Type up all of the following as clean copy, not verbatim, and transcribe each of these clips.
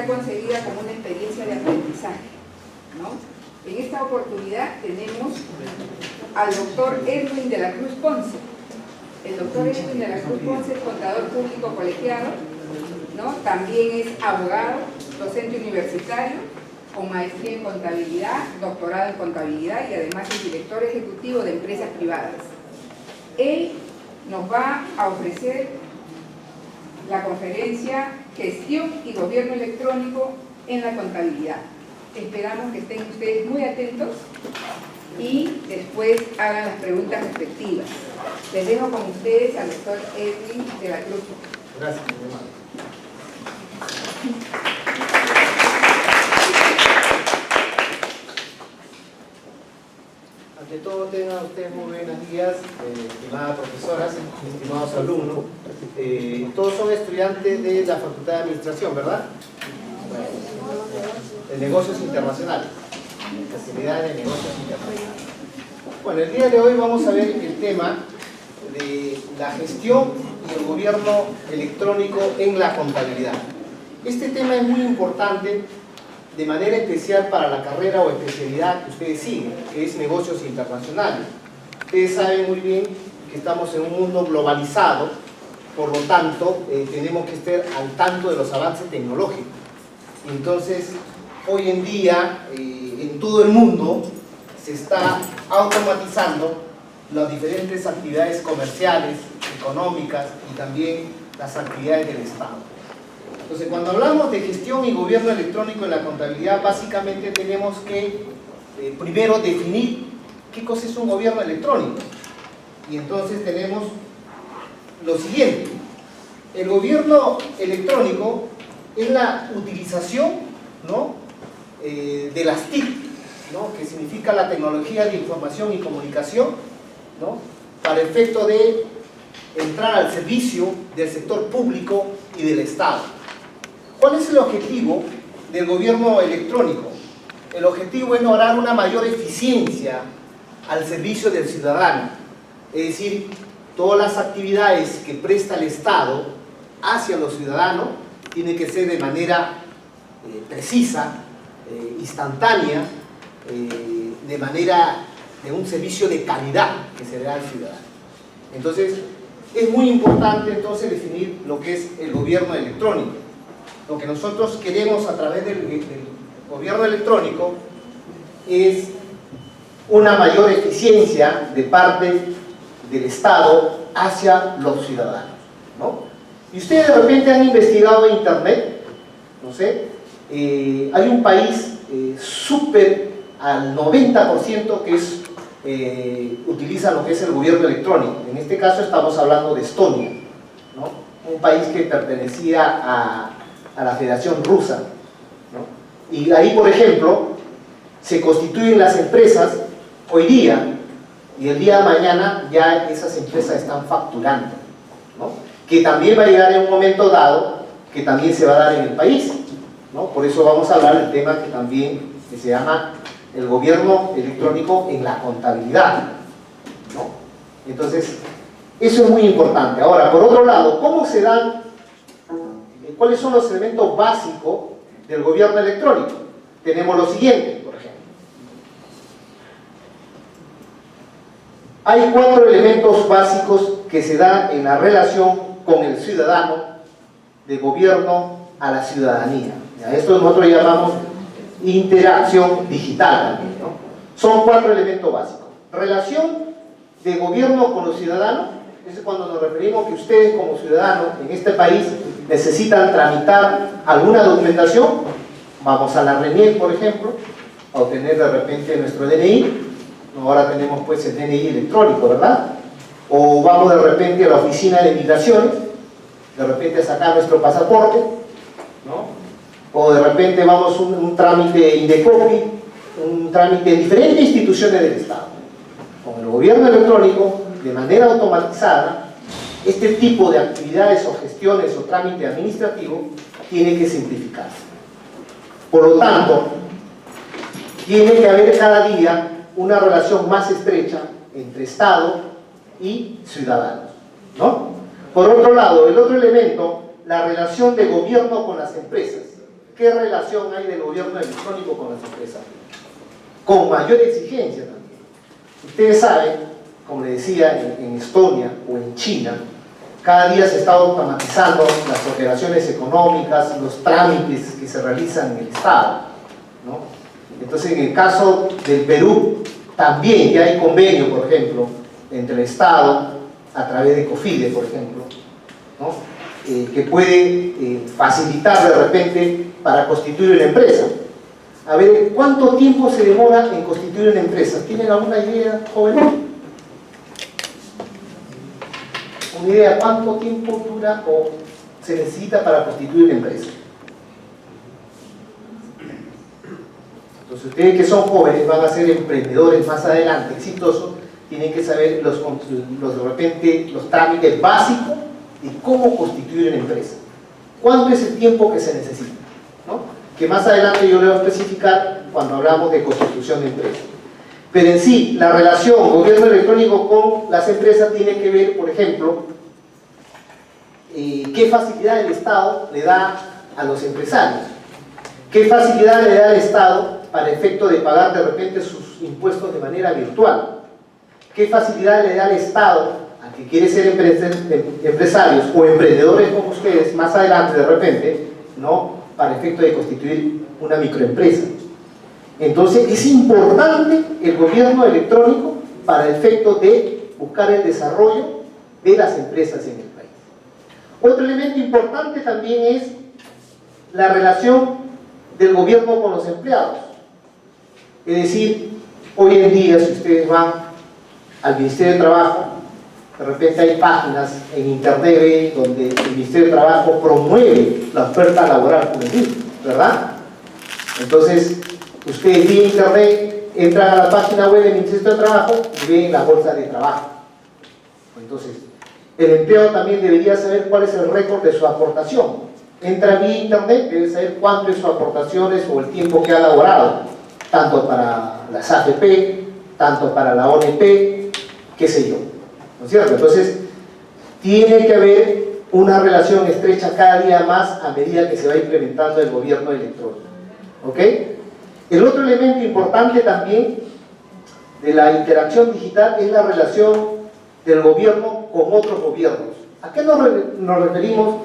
está concebida como una experiencia de aprendizaje, ¿no? En esta oportunidad tenemos al doctor Edwin de la Cruz Ponce. El doctor Edwin de la Cruz Ponce es contador público colegiado, ¿no? También es abogado, docente universitario, con maestría en contabilidad, doctorado en contabilidad y además es director ejecutivo de empresas privadas. Él nos va a ofrecer la conferencia Gestión y Gobierno Electrónico en la Contabilidad. Esperamos que estén ustedes muy atentos y después hagan las preguntas respectivas. Les dejo con ustedes al doctor Edwin de la Cruz. Gracias, mi hermano. Ante todo, tengan ustedes muy buenos días, estimadas profesoras, estimados alumnos. Todos son estudiantes de la Facultad de Administración, ¿verdad? De Negocios Internacionales. Especialidad de Negocios Internacionales. Bueno, el día de hoy vamos a ver el tema de la gestión y el gobierno electrónico en la contabilidad. Este tema es muy importante, de manera especial para la carrera o especialidad que ustedes siguen, que es negocios internacionales. Ustedes saben muy bien que estamos en un mundo globalizado, por lo tanto, tenemos que estar al tanto de los avances tecnológicos. Entonces, hoy en día, en todo el mundo, se está automatizando las diferentes actividades comerciales, económicas y también las actividades del Estado. Entonces, cuando hablamos de gestión y gobierno electrónico en la contabilidad, básicamente tenemos que primero definir qué cosa es un gobierno electrónico. Y entonces tenemos lo siguiente: el gobierno electrónico es la utilización, ¿no?, de las TIC, ¿no?, que significa la tecnología de información y comunicación, ¿no?, para efecto de entrar al servicio del sector público y del Estado. ¿Cuál es el objetivo del gobierno electrónico? El objetivo es lograr una mayor eficiencia al servicio del ciudadano. Es decir, todas las actividades que presta el Estado hacia los ciudadanos tienen que ser de manera precisa, instantánea, de manera de un servicio de calidad que se da al ciudadano. Entonces, es muy importante entonces definir lo que es el gobierno electrónico. Lo que nosotros queremos a través del gobierno electrónico es una mayor eficiencia de parte del Estado hacia los ciudadanos, ¿no? Y ustedes de repente han investigado en internet, no sé, hay un país súper al 90% que es, utiliza lo que es el gobierno electrónico. En este caso estamos hablando de Estonia, ¿no?, un país que pertenecía a la Federación Rusa, ¿no? Y ahí, por ejemplo, se constituyen las empresas hoy día, y el día de mañana ya esas empresas están facturando, ¿no?, que también va a llegar en un momento dado, que también se va a dar en el país, ¿no? Por eso vamos a hablar del tema que también se llama el gobierno electrónico en la contabilidad, ¿no? Entonces, eso es muy importante. Ahora, por otro lado, ¿cómo se dan? ¿Cuáles son los elementos básicos del gobierno electrónico? Tenemos lo siguiente, por ejemplo. Hay 4 elementos básicos que se dan en la relación con el ciudadano, de gobierno a la ciudadanía. Esto nosotros llamamos interacción digital también, ¿no? Son 4 elementos básicos. Relación de gobierno con los ciudadanos. Es cuando nos referimos que ustedes como ciudadanos en este país necesitan tramitar alguna documentación. Vamos a la RENIEC, por ejemplo, a obtener de repente nuestro DNI. Ahora tenemos pues el DNI electrónico, ¿verdad? O vamos de repente a la oficina de migraciones, de repente a sacar nuestro pasaporte, ¿no? O de repente vamos a un trámite Indecopi, un trámite en diferentes instituciones del Estado. Con el gobierno electrónico, de manera automatizada, este tipo de actividades o gestiones o trámite administrativo tiene que simplificarse. Por lo tanto, tiene que haber cada día una relación más estrecha entre Estado y ciudadanos, ¿no? Por otro lado, el otro elemento, la relación de gobierno con las empresas. ¿qué relación hay del gobierno electrónico con las empresas? Con mayor exigencia también. Ustedes saben, como les decía, en Estonia o en China, cada día se está automatizando las operaciones económicas, los trámites que se realizan en el Estado, ¿no? Entonces, en el caso del Perú, también ya hay convenio, por ejemplo, entre el Estado, a través de COFIDE, por ejemplo, ¿no? Que puede facilitar de repente para constituir una empresa. A ver, ¿cuánto tiempo se demora en constituir una empresa? ¿Tienen alguna idea, jóvenes? ¿Una idea cuánto tiempo dura o se necesita para constituir una empresa? Entonces, ustedes que son jóvenes, van a ser emprendedores más adelante, exitosos, tienen que saber de repente los trámites básicos de cómo constituir una empresa. ¿Cuánto es el tiempo que se necesita? ¿No? Que más adelante yo le voy a especificar cuando hablamos de constitución de empresas. Pero en sí, la relación gobierno electrónico con las empresas tiene que ver, por ejemplo, qué facilidad el Estado le da a los empresarios, qué facilidad le da el Estado para efecto de pagar de repente sus impuestos de manera virtual, qué facilidad le da el Estado a que quiere ser empresarios o emprendedores como ustedes más adelante de repente, ¿no?, para efecto de constituir una microempresa. Entonces es importante el gobierno electrónico para el efecto de buscar el desarrollo de las empresas en el país. Otro elemento importante también es la relación del gobierno con los empleados. Es decir, hoy en día, si ustedes van al Ministerio de Trabajo, de repente hay páginas en internet donde el Ministerio de Trabajo promueve la oferta laboral juvenil, ¿verdad? Entonces, ustedes vía internet entran a la página web del Ministerio de Trabajo y ven la bolsa de trabajo. Entonces, el empleado también debería saber cuál es el récord de su aportación. Entra vía internet, debe saber cuánto es su aportaciones o el tiempo que ha laborado, tanto para las AFP, tanto para la ONP, qué sé yo, ¿no es cierto? Entonces, tiene que haber una relación estrecha cada día más a medida que se va implementando el gobierno electrónico, ¿ok? El otro elemento importante también de la interacción digital es la relación del gobierno con otros gobiernos. ¿A qué nos referimos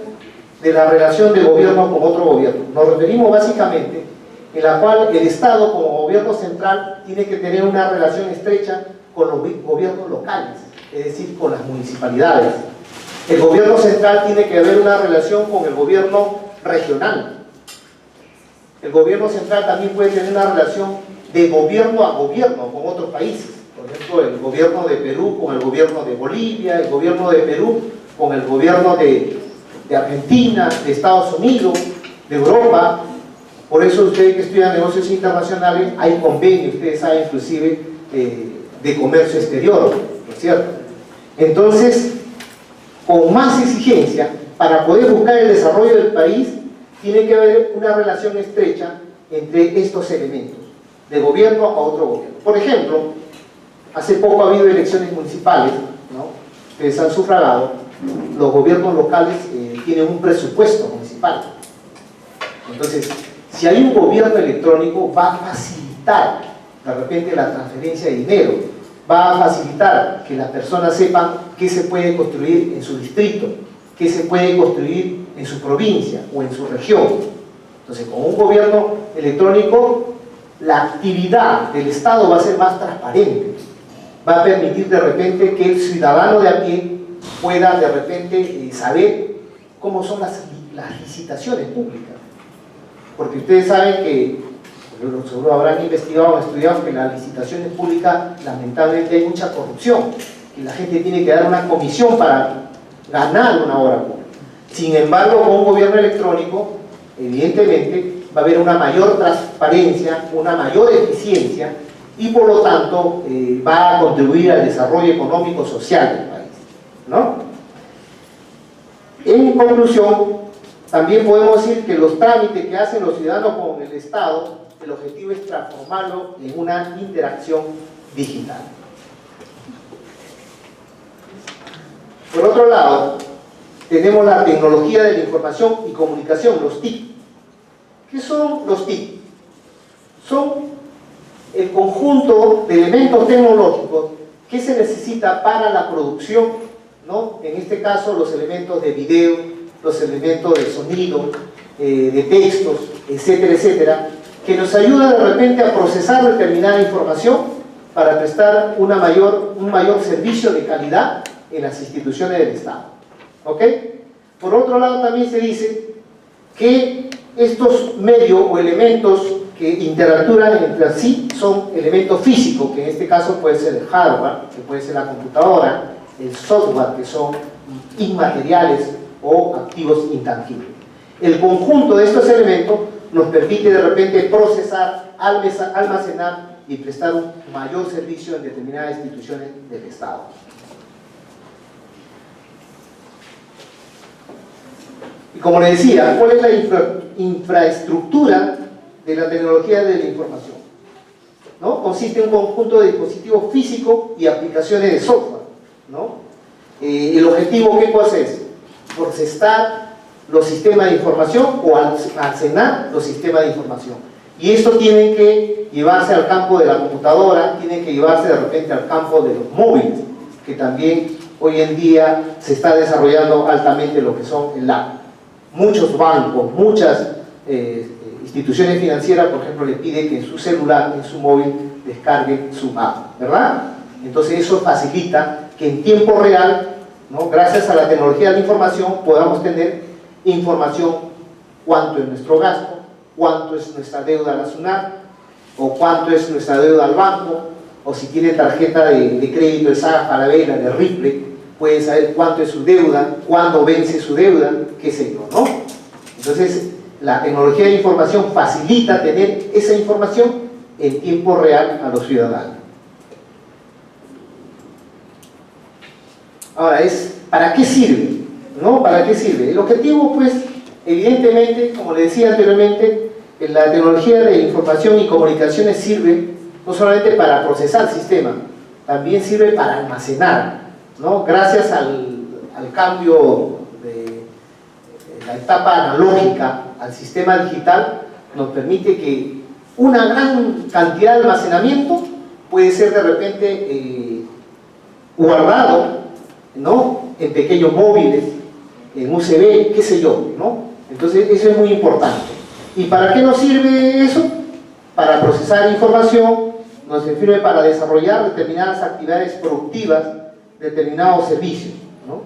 de la relación del gobierno con otro gobierno? Nos referimos básicamente en la cual el Estado como gobierno central tiene que tener una relación estrecha con los gobiernos locales, es decir, con las municipalidades. El gobierno central tiene que haber una relación con el gobierno regional. El gobierno central también puede tener una relación de gobierno a gobierno con otros países. Por ejemplo, el gobierno de Perú con el gobierno de Bolivia, el gobierno de Perú con el gobierno de Argentina, de Estados Unidos, de Europa. Por eso ustedes que estudian negocios internacionales, hay convenios, ustedes saben, inclusive de comercio exterior, ¿no es cierto? Entonces, con más exigencia, para poder buscar el desarrollo del país, tiene que haber una relación estrecha entre estos elementos, de gobierno a otro gobierno. Por ejemplo, hace poco ha habido elecciones municipales, ¿no?, que se han sufragado. Los gobiernos locales tienen un presupuesto municipal. Entonces, si hay un gobierno electrónico, va a facilitar de repente la transferencia de dinero, va a facilitar que las personas sepan qué se puede construir en su distrito, qué se puede construir en su provincia o en su región. Entonces, con un gobierno electrónico, la actividad del Estado va a ser más transparente, va a permitir de repente que el ciudadano de a pie pueda de repente saber cómo son las licitaciones públicas. Porque ustedes saben que, seguro habrán investigado o estudiado, que en las licitaciones públicas lamentablemente hay mucha corrupción y la gente tiene que dar una comisión para ganar una obra pública. Sin embargo, con un gobierno electrónico, evidentemente va a haber una mayor transparencia, una mayor eficiencia y por lo tanto va a contribuir al desarrollo económico social del país, ¿no? En conclusión, también podemos decir que los trámites que hacen los ciudadanos con el Estado, el objetivo es transformarlo en una interacción digital. Por otro lado, tenemos la tecnología de la información y comunicación, los TIC. ¿Qué son los TIC? Son el conjunto de elementos tecnológicos que se necesita para la producción, ¿no? En este caso, los elementos de video, los elementos de sonido, de textos, etcétera, etcétera, que nos ayuda de repente a procesar determinada información para prestar un mayor servicio de calidad en las instituciones del Estado. ¿Ok? Por otro lado, también se dice que estos medios o elementos que interactúan entre sí son elementos físicos, que en este caso puede ser el hardware, que puede ser la computadora, el software, que son inmateriales o activos intangibles. El conjunto de estos elementos nos permite de repente procesar, almacenar y prestar un mayor servicio en determinadas instituciones del Estado. Y como les decía, ¿cuál es la infraestructura de la tecnología de la información? ¿No? Consiste en un conjunto de dispositivos físicos y aplicaciones de software, ¿no? El objetivo, ¿qué cosa es? Procesar los sistemas de información o almacenar los sistemas de información. Y esto tiene que llevarse al campo de la computadora, tiene que llevarse de repente al campo de los móviles, que también hoy en día se está desarrollando altamente lo que son el app. Muchos bancos, muchas instituciones financieras, por ejemplo, le piden que en su celular, en su móvil, descarguen su app, ¿verdad? Entonces eso facilita que en tiempo real, ¿no?, gracias a la tecnología de la información, podamos tener información, cuánto es nuestro gasto, cuánto es nuestra deuda a la SUNAT, o cuánto es nuestra deuda al banco, o si tiene tarjeta de crédito de Saga Falabella, de Ripley, puede saber cuánto es su deuda, cuándo vence su deuda, qué sé yo, ¿no? Entonces, la tecnología de información facilita tener esa información en tiempo real a los ciudadanos. Ahora, ¿para qué sirve? ¿No? ¿Para qué sirve? El objetivo, pues, evidentemente, como le decía anteriormente, la tecnología de información y comunicaciones sirve no solamente para procesar el sistema, también sirve para almacenar, ¿no? Gracias al cambio de la etapa analógica al sistema digital, nos permite que una gran cantidad de almacenamiento puede ser de repente guardado, ¿no?, en pequeños móviles, en USB, qué sé yo, ¿no? Entonces eso es muy importante. ¿Y para qué nos sirve eso? Para procesar información, nos sirve para desarrollar determinadas actividades productivas, determinados servicios, ¿no?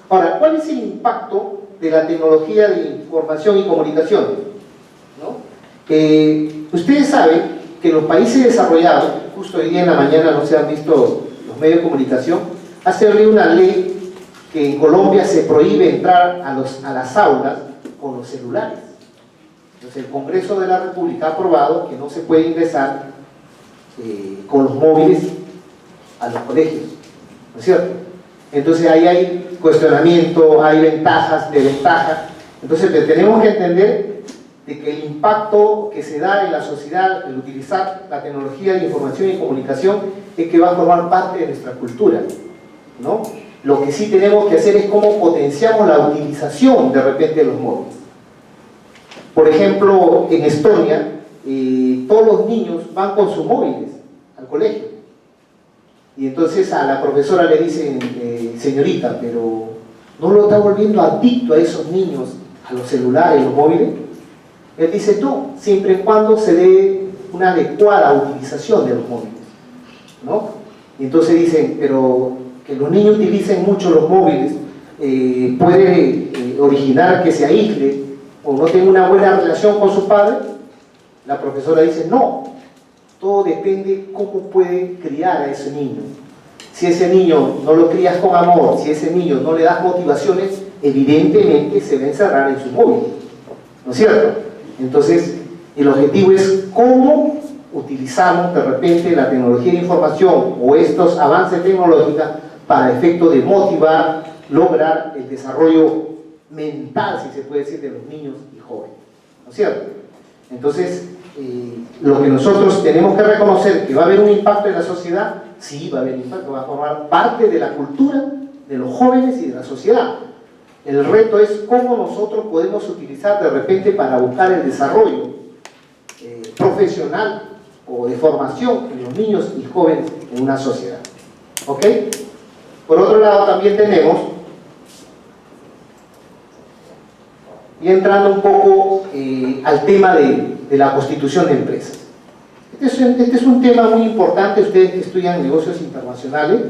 Ahora, ¿cuál es el impacto de la tecnología de información y comunicación? ¿No? Ustedes saben que los países desarrollados, justo hoy día en la mañana, no se han visto los medios de comunicación, ha salido una ley que en Colombia se prohíbe entrar a las aulas con los celulares. Entonces el Congreso de la República ha aprobado que no se puede ingresar con los móviles a los colegios, ¿no es cierto? Entonces ahí hay cuestionamiento, hay ventajas, desventajas. Entonces tenemos que entender de que el impacto que se da en la sociedad el utilizar la tecnología de información y comunicación es que va a formar parte de nuestra cultura, ¿no? Lo que sí tenemos que hacer es cómo potenciamos la utilización de repente de los móviles. Por ejemplo, en Estonia, todos los niños van con sus móviles al colegio. Y entonces a la profesora le dicen, señorita, pero ¿no lo está volviendo adicto a esos niños, a los celulares, los móviles? Él dice, no, siempre y cuando se dé una adecuada utilización de los móviles, ¿no? Y entonces dicen, pero que los niños utilicen mucho los móviles puede originar que se aísle o no tenga una buena relación con su padre. La profesora dice, no, todo depende cómo puede criar a ese niño. Si ese niño no lo crías con amor, si ese niño no le das motivaciones, evidentemente se va a encerrar en su móvil, ¿no es cierto? Entonces, el objetivo es cómo utilizamos de repente la tecnología de información o estos avances tecnológicos para efecto de motivar, lograr el desarrollo mental, si se puede decir, de los niños y jóvenes, ¿no es cierto? Entonces, lo que nosotros tenemos que reconocer que va a haber un impacto en la sociedad, sí va a haber impacto, va a formar parte de la cultura de los jóvenes y de la sociedad. El reto es cómo nosotros podemos utilizar de repente para buscar el desarrollo profesional o de formación en los niños y jóvenes en una sociedad. ¿Ok? Por otro lado también tenemos, y entrando un poco al tema de la constitución de empresas. Este es un tema muy importante, ustedes que estudian negocios internacionales,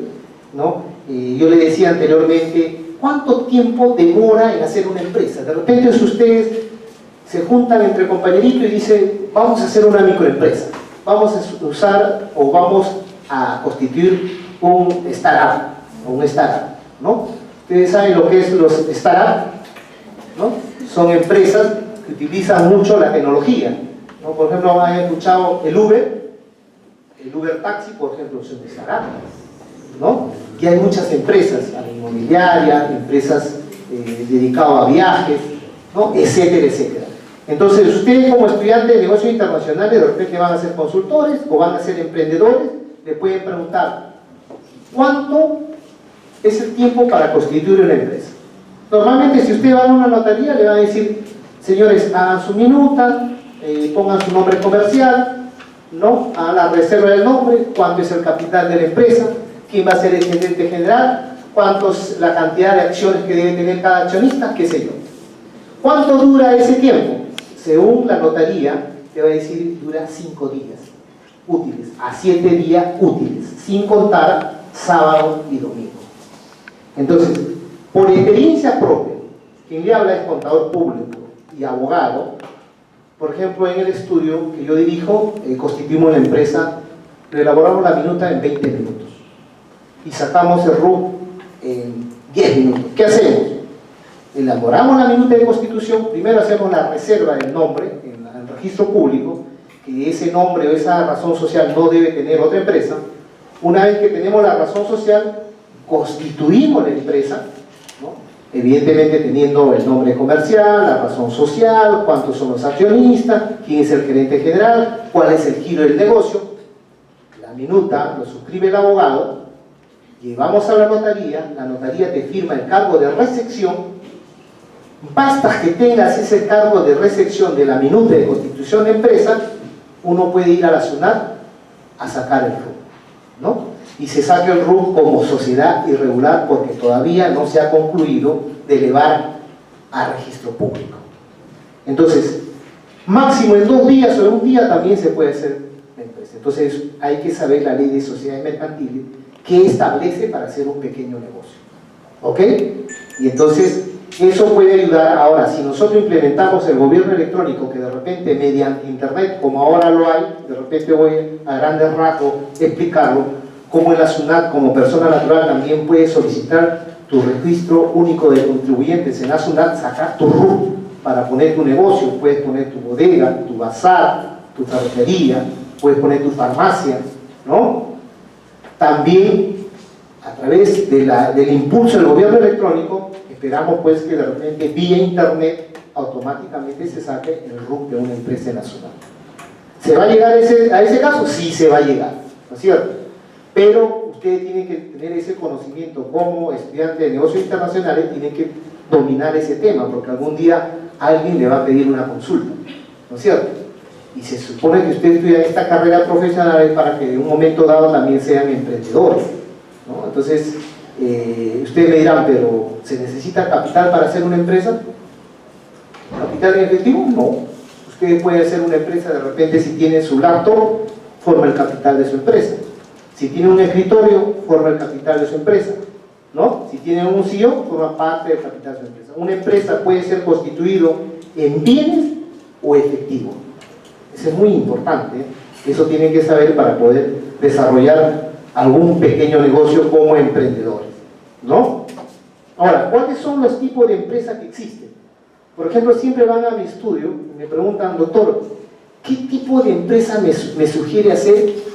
¿no? Yo les decía anteriormente, ¿cuánto tiempo demora en hacer una empresa? De repente si ustedes se juntan entre compañeritos y dicen, vamos a hacer una microempresa, vamos a usar o vamos a constituir un startup, ¿no? Ustedes saben lo que es los startups, ¿no? Son empresas que utilizan mucho la tecnología, ¿no? Por ejemplo, han escuchado el Uber Taxi, por ejemplo, es un startup, ¿no? Y hay muchas empresas, inmobiliarias, empresas dedicadas a viajes, ¿no? Etcétera, etcétera. Entonces, ustedes como estudiantes de negocios internacionales, de repente van a ser consultores o van a ser emprendedores, le pueden preguntar, ¿cuánto es el tiempo para constituir una empresa? Normalmente, si usted va a una notaría, le van a decir, señores, hagan su minuta, pongan su nombre comercial, ¿no? Hagan la reserva del nombre, cuánto es el capital de la empresa, quién va a ser el gerente general, cuánto es la cantidad de acciones que debe tener cada accionista, qué sé yo. ¿Cuánto dura ese tiempo? Según la notaría, te va a decir, dura 5 días útiles, a 7 días útiles, sin contar sábado y domingo. Entonces, por experiencia propia, quien le habla es contador público y abogado. Por ejemplo, en el estudio que yo dirijo, constituimos la empresa, le elaboramos la minuta en 20 minutos y sacamos el RUC en 10 minutos. ¿Qué hacemos? Elaboramos la minuta de constitución, primero hacemos la reserva del nombre en el registro público, que ese nombre o esa razón social no debe tener otra empresa. Una vez que tenemos la razón social, constituimos la empresa, ¿no? Evidentemente teniendo el nombre comercial, la razón social, cuántos son los accionistas, quién es el gerente general, cuál es el giro del negocio. La minuta lo suscribe el abogado, llevamos a la notaría te firma el cargo de recepción. Basta que tengas ese cargo de recepción de la minuta de constitución de empresa, uno puede ir a la SUNAT a sacar el RUC, ¿no? Y se saca el RUC como sociedad irregular porque todavía no se ha concluido de elevar a registro público. Entonces, máximo en 2 días o en 1 día también se puede hacer la empresa. Entonces, hay que saber la ley de sociedades mercantiles que establece para hacer un pequeño negocio. ¿Ok? Y entonces, eso puede ayudar. Ahora, si nosotros implementamos el gobierno electrónico, que de repente mediante internet, como ahora lo hay, de repente voy a grandes rasgos explicarlo, como en la SUNAT, como persona natural, también puedes solicitar tu registro único de contribuyentes en la SUNAT, sacar tu RUC para poner tu negocio, puedes poner tu bodega, tu bazar, tu ferretería, puedes poner tu farmacia, ¿no? También, a través del impulso del gobierno electrónico, esperamos pues que de repente vía internet automáticamente se saque el RUC de una empresa en la SUNAT. ¿Se va a llegar a ese caso? Sí se va a llegar, ¿no es cierto? Pero ustedes tienen que tener ese conocimiento como estudiante de negocios internacionales, tienen que dominar ese tema, porque algún día alguien le va a pedir una consulta, ¿no es cierto? Y se supone que ustedes estudian esta carrera profesional para que en un momento dado también sean emprendedores, ¿no? Entonces, ustedes me dirán, pero ¿se necesita capital para hacer una empresa? ¿Capital en efectivo? No. Ustedes pueden hacer una empresa de repente si tienen su laptop, forma el capital de su empresa. Si tienen un escritorio, forma el capital de su empresa, ¿no? Si tienen un sillón, forma parte del capital de su empresa. Una empresa puede ser constituido en bienes o efectivo. Eso es muy importante, ¿eh? Eso tienen que saber para poder desarrollar algún pequeño negocio como emprendedores, ¿no? Ahora, ¿cuáles son los tipos de empresas que existen? Por ejemplo, siempre van a mi estudio y me preguntan, doctor, ¿qué tipo de empresa me sugiere hacer?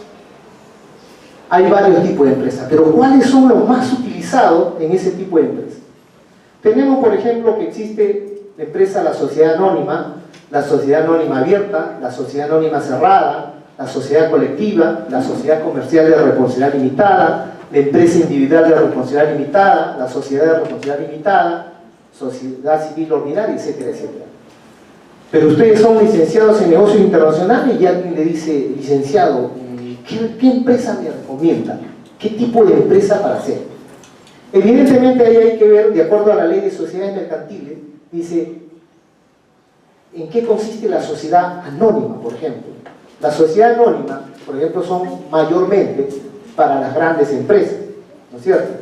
Hay varios tipos de empresas, pero ¿cuáles son los más utilizados en ese tipo de empresas? Tenemos, por ejemplo, que existe la empresa, la sociedad anónima abierta, la sociedad anónima cerrada, la sociedad colectiva, la sociedad comercial de responsabilidad limitada, la empresa individual de responsabilidad limitada, la sociedad de responsabilidad limitada. sociedad civil ordinaria, etcétera, etcétera. Pero ustedes son licenciados en negocios internacionales y alguien le dice, licenciado, ¿qué empresa me recomienda? ¿Qué tipo de empresa para hacer? Evidentemente ahí hay que ver, de acuerdo a la ley de sociedades mercantiles, dice, ¿en qué consiste la sociedad anónima, por ejemplo? La sociedad anónima, por ejemplo, son mayormente para las grandes empresas, ¿no es cierto?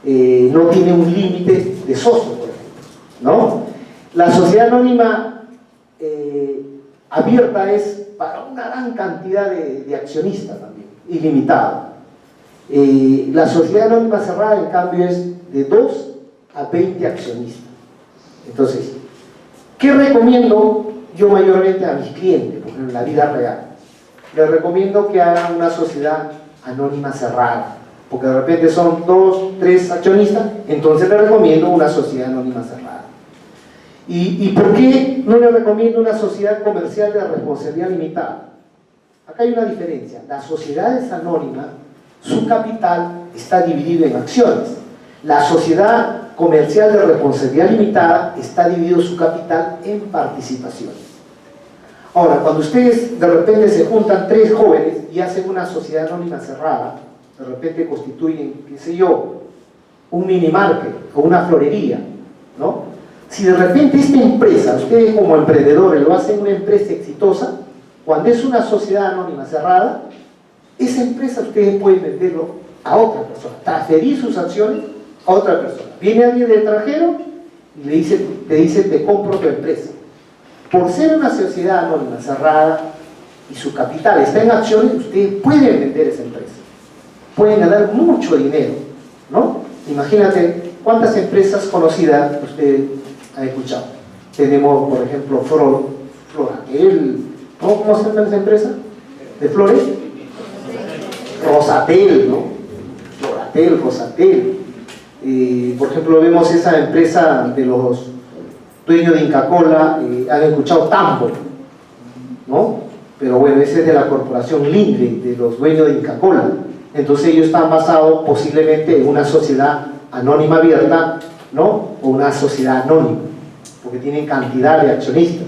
No tiene un límite de socios, por ejemplo, ¿no? La sociedad anónima abierta es para una gran cantidad de accionistas también, ilimitada. La sociedad anónima cerrada, en cambio, es de 2 a 20 accionistas. Entonces, ¿qué recomiendo yo mayormente a mis clientes, por ejemplo, en la vida real? Les recomiendo que hagan una sociedad anónima cerrada, porque de repente son 2, 3 accionistas, entonces les recomiendo una sociedad anónima cerrada. ¿Y por qué no les recomiendo una sociedad comercial de responsabilidad limitada? Acá hay una diferencia. Las sociedades anónimas, su capital está dividido en acciones. La sociedad comercial de responsabilidad limitada está dividido su capital en participaciones. Ahora, cuando ustedes de repente se juntan 3 jóvenes y hacen una sociedad anónima cerrada, de repente constituyen, qué sé yo, un mini market o una florería, ¿no? Si de repente esta empresa, ustedes como emprendedores lo hacen una empresa exitosa, cuando es una sociedad anónima cerrada, esa empresa ustedes pueden venderlo a otra persona, transferir sus acciones a otra persona. Viene alguien del extranjero y te dice, te compro tu empresa. Por ser una sociedad anónima cerrada y su capital está en acciones, ustedes pueden vender esa empresa. Pueden ganar mucho dinero, ¿no? Imagínate cuántas empresas conocidas ustedes han escuchado. Tenemos, por ejemplo, Floratel, ¿cómo se llama esa empresa? ¿De flores? Rosatel, ¿no? Floratel, Rosatel. Por ejemplo, vemos esa empresa de los dueños de Inca Kola, han escuchado Tambo, ¿no? Pero bueno, ese es de la corporación Linde, de los dueños de Inca Kola. Entonces ellos están basados posiblemente en una sociedad anónima abierta, ¿no? O una sociedad anónima, porque tienen cantidad de accionistas,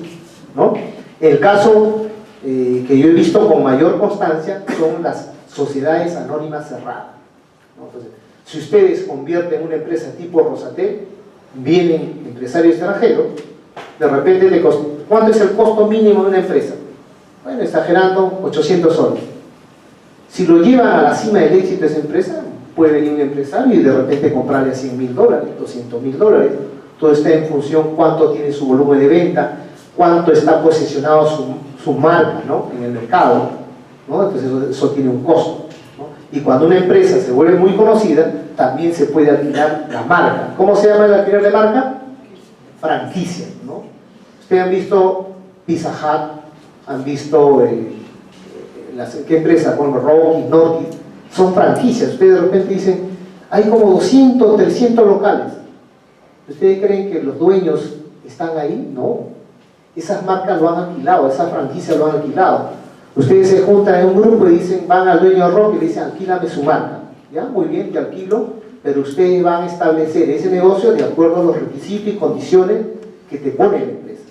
¿no? El caso que yo he visto con mayor constancia son las sociedades anónimas cerradas, ¿no? Entonces, si ustedes convierten una empresa tipo Rosatel, vienen empresarios extranjeros, de repente ¿cuánto es el costo mínimo de una empresa? Bueno, exagerando, 800 soles. Si lo llevan a la cima del éxito de esa empresa, puede venir un empresario y de repente comprarle a $100.000, $200.000. Todo está en función cuánto tiene su volumen de venta, cuánto está posicionado su marca, ¿no? En el mercado, ¿no? Entonces eso tiene un costo, ¿no? Y cuando una empresa se vuelve muy conocida, también se puede alquilar la marca. ¿Cómo se llama el alquiler de marca? Franquicia, ¿no? Ustedes han visto Pizza Hut, han visto ¿qué empresa? Bueno, Rocky, Norquis, son franquicias. Ustedes de repente dicen, hay como 200, 300 locales. ¿Ustedes creen que los dueños están ahí? No. Esas marcas lo han alquilado, esas franquicias lo han alquilado. Ustedes se juntan en un grupo y dicen, van al dueño de Rocky y le dicen, alquílame su marca. Ya, muy bien, te alquilo, pero ustedes van a establecer ese negocio de acuerdo a los requisitos y condiciones que te pone la empresa,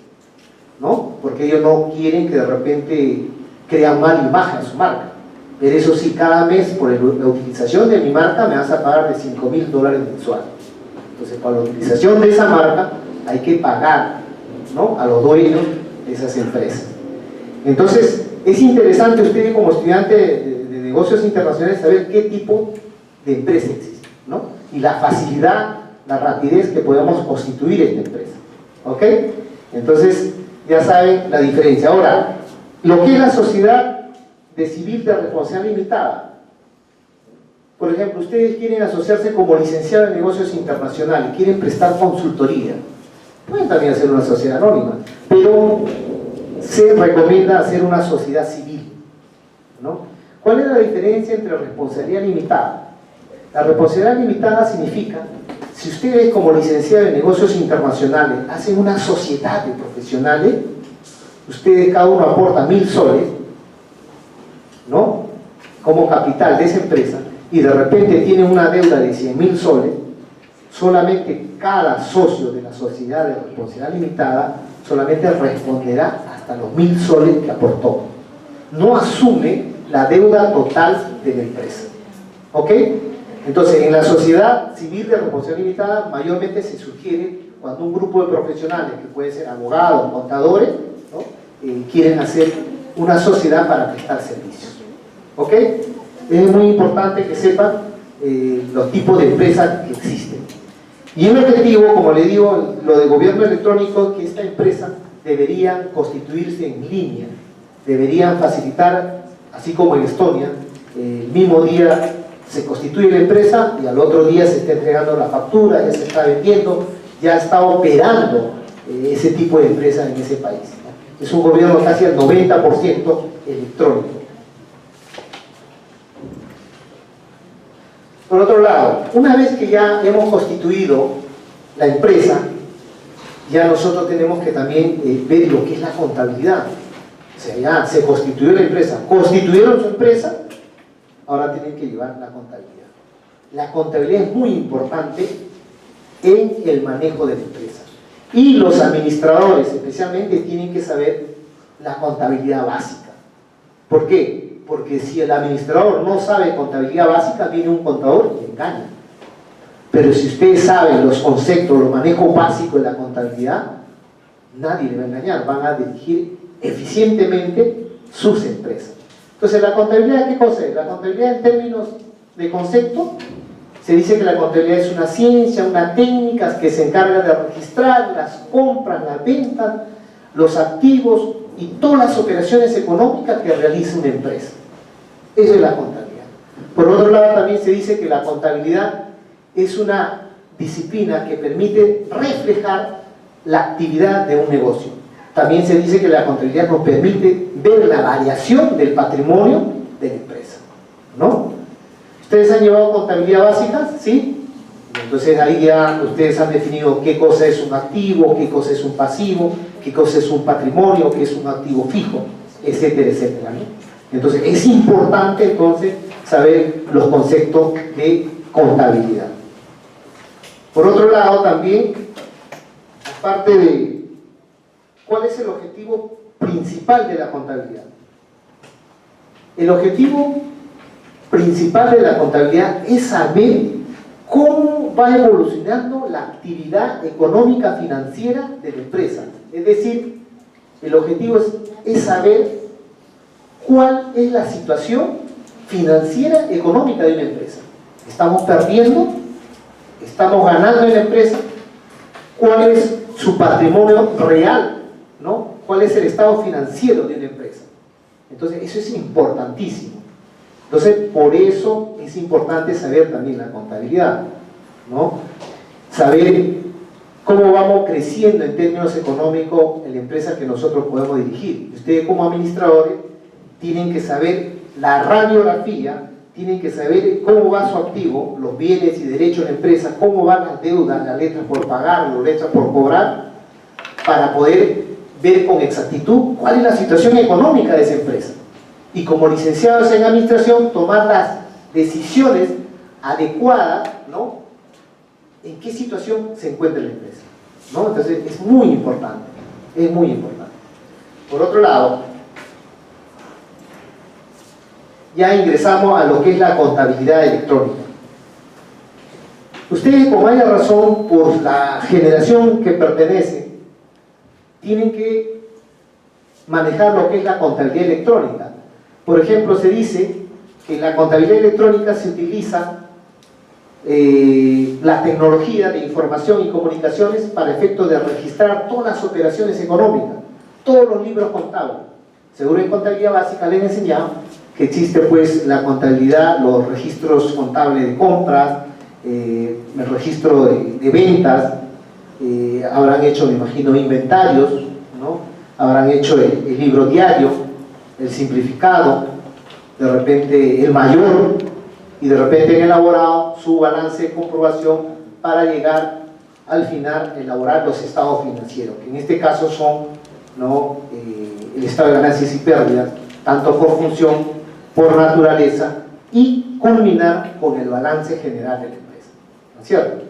¿no? Porque ellos no quieren que de repente crean mala imagen a su marca. Pero eso sí, cada mes por la utilización de mi marca me vas a pagar de $5.000 mensuales. Entonces, para la utilización de esa marca hay que pagar, ¿no? A los dueños de esas empresas. Entonces, es interesante ustedes como estudiante de negocios internacionales saber qué tipo de empresa existe, ¿no? Y la facilidad, la rapidez que podemos constituir esta empresa, ¿ok? Entonces, ya saben la diferencia. Ahora, lo que es la sociedad de civil de responsabilidad limitada. Por ejemplo, ustedes quieren asociarse como licenciado en negocios internacionales, quieren prestar consultoría, pueden también hacer una sociedad anónima, pero se recomienda hacer una sociedad civil, ¿no? ¿Cuál es la diferencia entre responsabilidad limitada? La responsabilidad limitada significa, si ustedes como licenciado en negocios internacionales hacen una sociedad de profesionales, ustedes cada uno aporta 1.000 soles, ¿no? Como capital de esa empresa, y de repente tienen una deuda de 100.000 soles, solamente cada socio de la sociedad de responsabilidad limitada solamente responderá hasta los 1.000 soles que aportó. No asume la deuda total de la empresa. ¿Ok? Entonces, en la sociedad civil de responsabilidad limitada, mayormente se sugiere cuando un grupo de profesionales, que pueden ser abogados, contadores, ¿no? Quieren hacer una sociedad para prestar servicios. ¿Ok? Es muy importante que sepan los tipos de empresas que existen. Y el objetivo, como le digo, lo de gobierno electrónico, que esta empresa debería constituirse en línea, deberían facilitar, así como en Estonia, el mismo día se constituye la empresa y al otro día se está entregando la factura, ya se está vendiendo, ya está operando ese tipo de empresa en ese país. Es un gobierno casi al 90% electrónico. Por otro lado, una vez que ya hemos constituido la empresa, ya nosotros tenemos que también ver lo que es la contabilidad. O sea, ya se constituyó la empresa, constituyeron su empresa, ahora tienen que llevar la contabilidad. La contabilidad es muy importante en el manejo de la empresa. Y los administradores especialmente tienen que saber la contabilidad básica. ¿Por qué? Porque si el administrador no sabe contabilidad básica, viene un contador y le engaña. Pero si ustedes saben los conceptos, los manejos básicos de la contabilidad, nadie le va a engañar, van a dirigir eficientemente sus empresas. Entonces, ¿la contabilidad qué cosa es? La contabilidad en términos de concepto, se dice que la contabilidad es una ciencia, una técnica que se encarga de registrar las compras, las ventas, los activos y todas las operaciones económicas que realiza una empresa. Eso es la contabilidad. Por otro lado, también se dice que la contabilidad es una disciplina que permite reflejar la actividad de un negocio. También se dice que la contabilidad nos permite ver la variación del patrimonio de la empresa, ¿no? ¿Ustedes han llevado contabilidad básica? ¿Sí? Entonces ahí ya ustedes han definido qué cosa es un activo, qué cosa es un pasivo, qué cosa es un patrimonio, qué es un activo fijo, etcétera, etcétera, ¿no? Entonces es importante entonces saber los conceptos de contabilidad. Por otro lado también, aparte de ¿cuál es el objetivo principal de la contabilidad? El objetivo principal de la contabilidad es saber cómo va evolucionando la actividad económica financiera de la empresa. Es decir, el objetivo es saber cuál es la situación financiera económica de una empresa. ¿Estamos perdiendo? ¿Estamos ganando en la empresa? ¿Cuál es su patrimonio real? ¿No? ¿Cuál es el estado financiero de una empresa? Entonces, eso es importantísimo. Entonces, por eso es importante saber también la contabilidad, ¿no? Saber cómo vamos creciendo en términos económicos en la empresa que nosotros podemos dirigir. Ustedes como administradores tienen que saber la radiografía, tienen que saber cómo va su activo, los bienes y derechos de la empresa, cómo van las deudas, las letras por pagar, las letras por cobrar, para poder ver con exactitud cuál es la situación económica de esa empresa. Y como licenciados en administración, tomar las decisiones adecuadas, ¿no? En qué situación se encuentra la empresa, ¿no? Entonces es muy importante, es muy importante. Por otro lado, ya ingresamos a lo que es la contabilidad electrónica. Ustedes, con mayor razón, por la generación que pertenecen, tienen que manejar lo que es la contabilidad electrónica. Por ejemplo, se dice que en la contabilidad electrónica se utiliza la tecnología de información y comunicaciones para efecto de registrar todas las operaciones económicas, todos los libros contables. Seguro en contabilidad básica les he enseñado que existe pues la contabilidad, los registros contables de compras, el registro de ventas, habrán hecho, me imagino, inventarios, ¿no? Habrán hecho el libro diario, el simplificado, de repente el mayor, y de repente han elaborado su balance de comprobación para llegar al final a elaborar los estados financieros, que en este caso son, ¿no? El estado de ganancias y pérdidas, tanto por función, por naturaleza, y culminar con el balance general de la empresa, ¿no es cierto?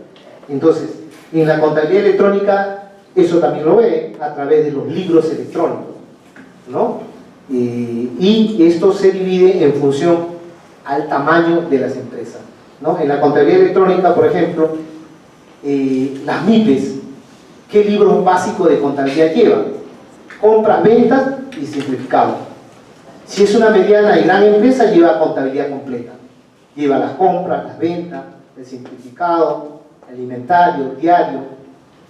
Entonces, en la contabilidad electrónica, eso también lo ve a través de los libros electrónicos, ¿no? Y esto se divide en función al tamaño de las empresas, ¿no? En la contabilidad electrónica, por ejemplo, las MIPES, ¿qué libros básicos de contabilidad llevan? Compras, ventas y simplificado. Si es una mediana y gran empresa, lleva contabilidad completa. Lleva las compras, las ventas, el simplificado, el inventario, diario,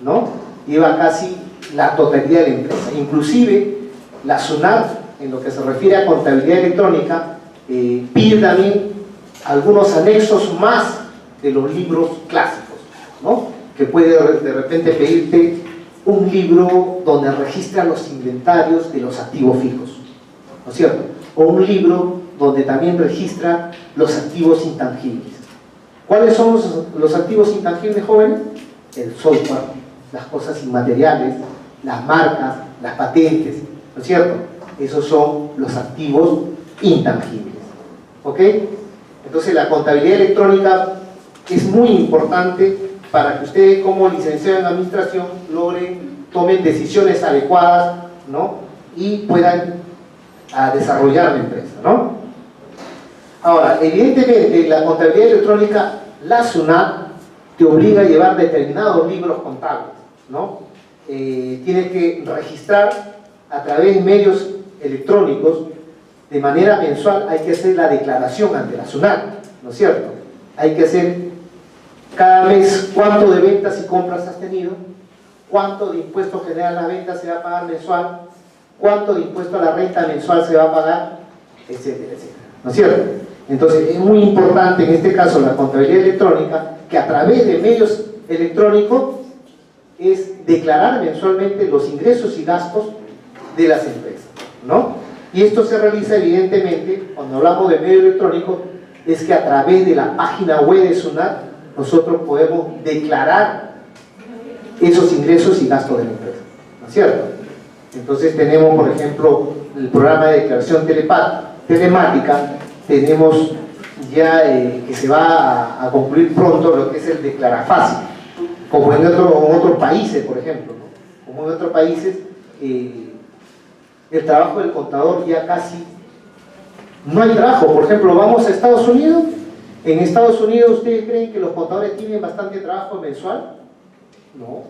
¿no? Lleva casi la totalidad de la empresa. Inclusive, la SUNAT, en lo que se refiere a contabilidad electrónica, pide también algunos anexos más de los libros clásicos, ¿no? Que puede de repente pedirte un libro donde registra los inventarios de los activos fijos, ¿no es cierto? O un libro donde también registra los activos intangibles. ¿Cuáles son los activos intangibles, jóvenes? El software, las cosas inmateriales, las marcas, las patentes, ¿no es cierto? Esos son los activos intangibles, ¿ok? Entonces la contabilidad electrónica es muy importante para que ustedes como licenciados en administración tomen decisiones adecuadas, ¿no? Y puedan desarrollar la empresa, ¿no? Ahora, evidentemente la contabilidad electrónica, la SUNAT te obliga a llevar determinados libros contables, ¿no? Tienes que registrar a través de medios electrónicos de manera mensual. Hay que hacer la declaración ante la SUNAT, ¿no es cierto? Hay que hacer cada mes cuánto de ventas y compras has tenido, cuánto de impuesto general a la venta se va a pagar mensual, cuánto de impuesto a la renta mensual se va a pagar, etcétera, etcétera, ¿no es cierto? Entonces es muy importante en este caso la contabilidad electrónica, que a través de medios electrónicos es declarar mensualmente los ingresos y gastos de las empresas, ¿no? Y esto se realiza evidentemente, cuando hablamos de medio electrónico, es que a través de la página web de SUNAT nosotros podemos declarar esos ingresos y gastos de la empresa, ¿no es cierto? Entonces tenemos, por ejemplo, el programa de declaración telemática, tenemos ya que se va a concluir pronto lo que es el Declara Fácil, como en otros países, por ejemplo, ¿no? Como en otros países, el trabajo del contador ya casi no hay trabajo. Por ejemplo, vamos a Estados Unidos. En Estados Unidos, ¿ustedes creen que los contadores tienen bastante trabajo mensual? No.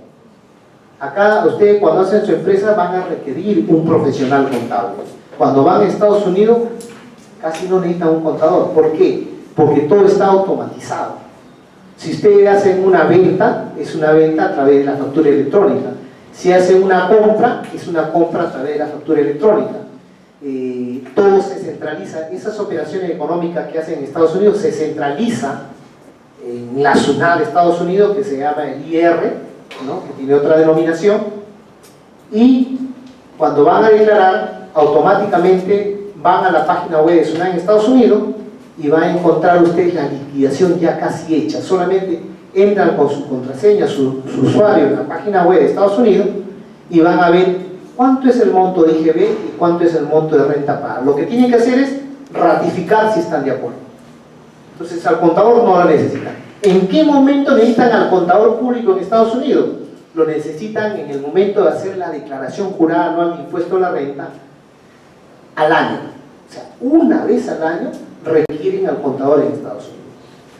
Acá ustedes cuando hacen su empresa van a requerir un profesional contable. Cuando van a Estados Unidos casi no necesitan un contador. ¿Por qué? Porque todo está automatizado. Si ustedes hacen una venta, es una venta a través de la factura electrónica. Si hacen una compra, es una compra a través de la factura electrónica. Todo se centraliza. Esas operaciones económicas que hacen en Estados Unidos se centraliza en la SUNAT de Estados Unidos, que se llama el IR, ¿no? Que tiene otra denominación, y cuando van a declarar automáticamente van a la página web de SUNAT en Estados Unidos y van a encontrar ustedes la liquidación ya casi hecha. Solamente entran con su contraseña, su usuario en la página web de Estados Unidos y van a ver cuánto es el monto de IGB y cuánto es el monto de renta pagada. Lo que tienen que hacer es ratificar si están de acuerdo. Entonces al contador no lo necesitan. ¿En qué momento necesitan al contador público en Estados Unidos? Lo necesitan en el momento de hacer la declaración jurada anual de impuesto a la renta al año. O sea, una vez al año requieren al contador en Estados Unidos.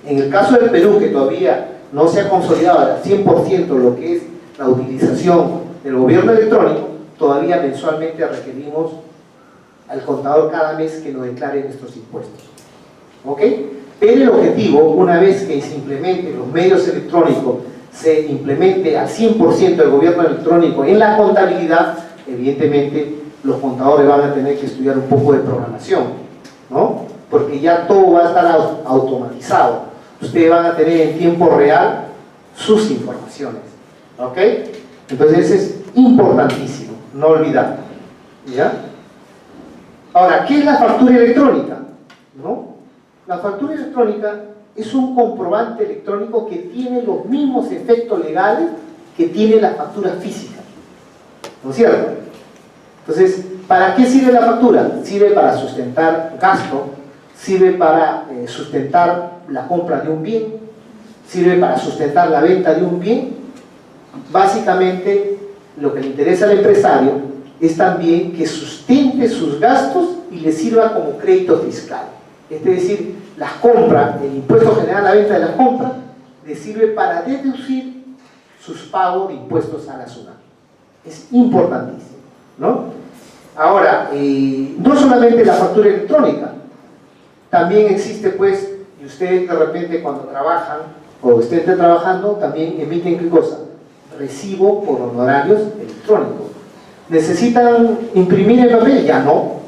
En el caso del Perú, que todavía no se ha consolidado al 100% lo que es la utilización del gobierno electrónico, todavía mensualmente requerimos al contador cada mes que nos declare nuestros impuestos. ¿Ok? Pero el objetivo, una vez que se implementen los medios electrónicos, se implemente al 100% el gobierno electrónico en la contabilidad, evidentemente los contadores van a tener que estudiar un poco de programación, ¿no? Porque ya todo va a estar automatizado. Ustedes van a tener en tiempo real sus informaciones, ¿ok? Entonces eso es importantísimo, no olvidar, ¿ya? Ahora, ¿qué es la factura electrónica? ¿No? La factura electrónica es un comprobante electrónico que tiene los mismos efectos legales que tiene la factura física, ¿no es cierto? Entonces, ¿para qué sirve la factura? Sirve para sustentar gasto, sirve para sustentar la compra de un bien, sirve para sustentar la venta de un bien. Básicamente, lo que le interesa al empresario es también que sustente sus gastos y le sirva como crédito fiscal. Es decir, las compras, el impuesto general a la venta de las compras, le sirve para deducir sus pagos de impuestos a la SUNAT. Es importantísimo, ¿no? Ahora, no solamente la factura electrónica, también existe, pues, y ustedes de repente cuando trabajan o estén trabajando, también emiten ¿qué cosa? Recibo por honorarios electrónicos. ¿Necesitan imprimir el papel? Ya no.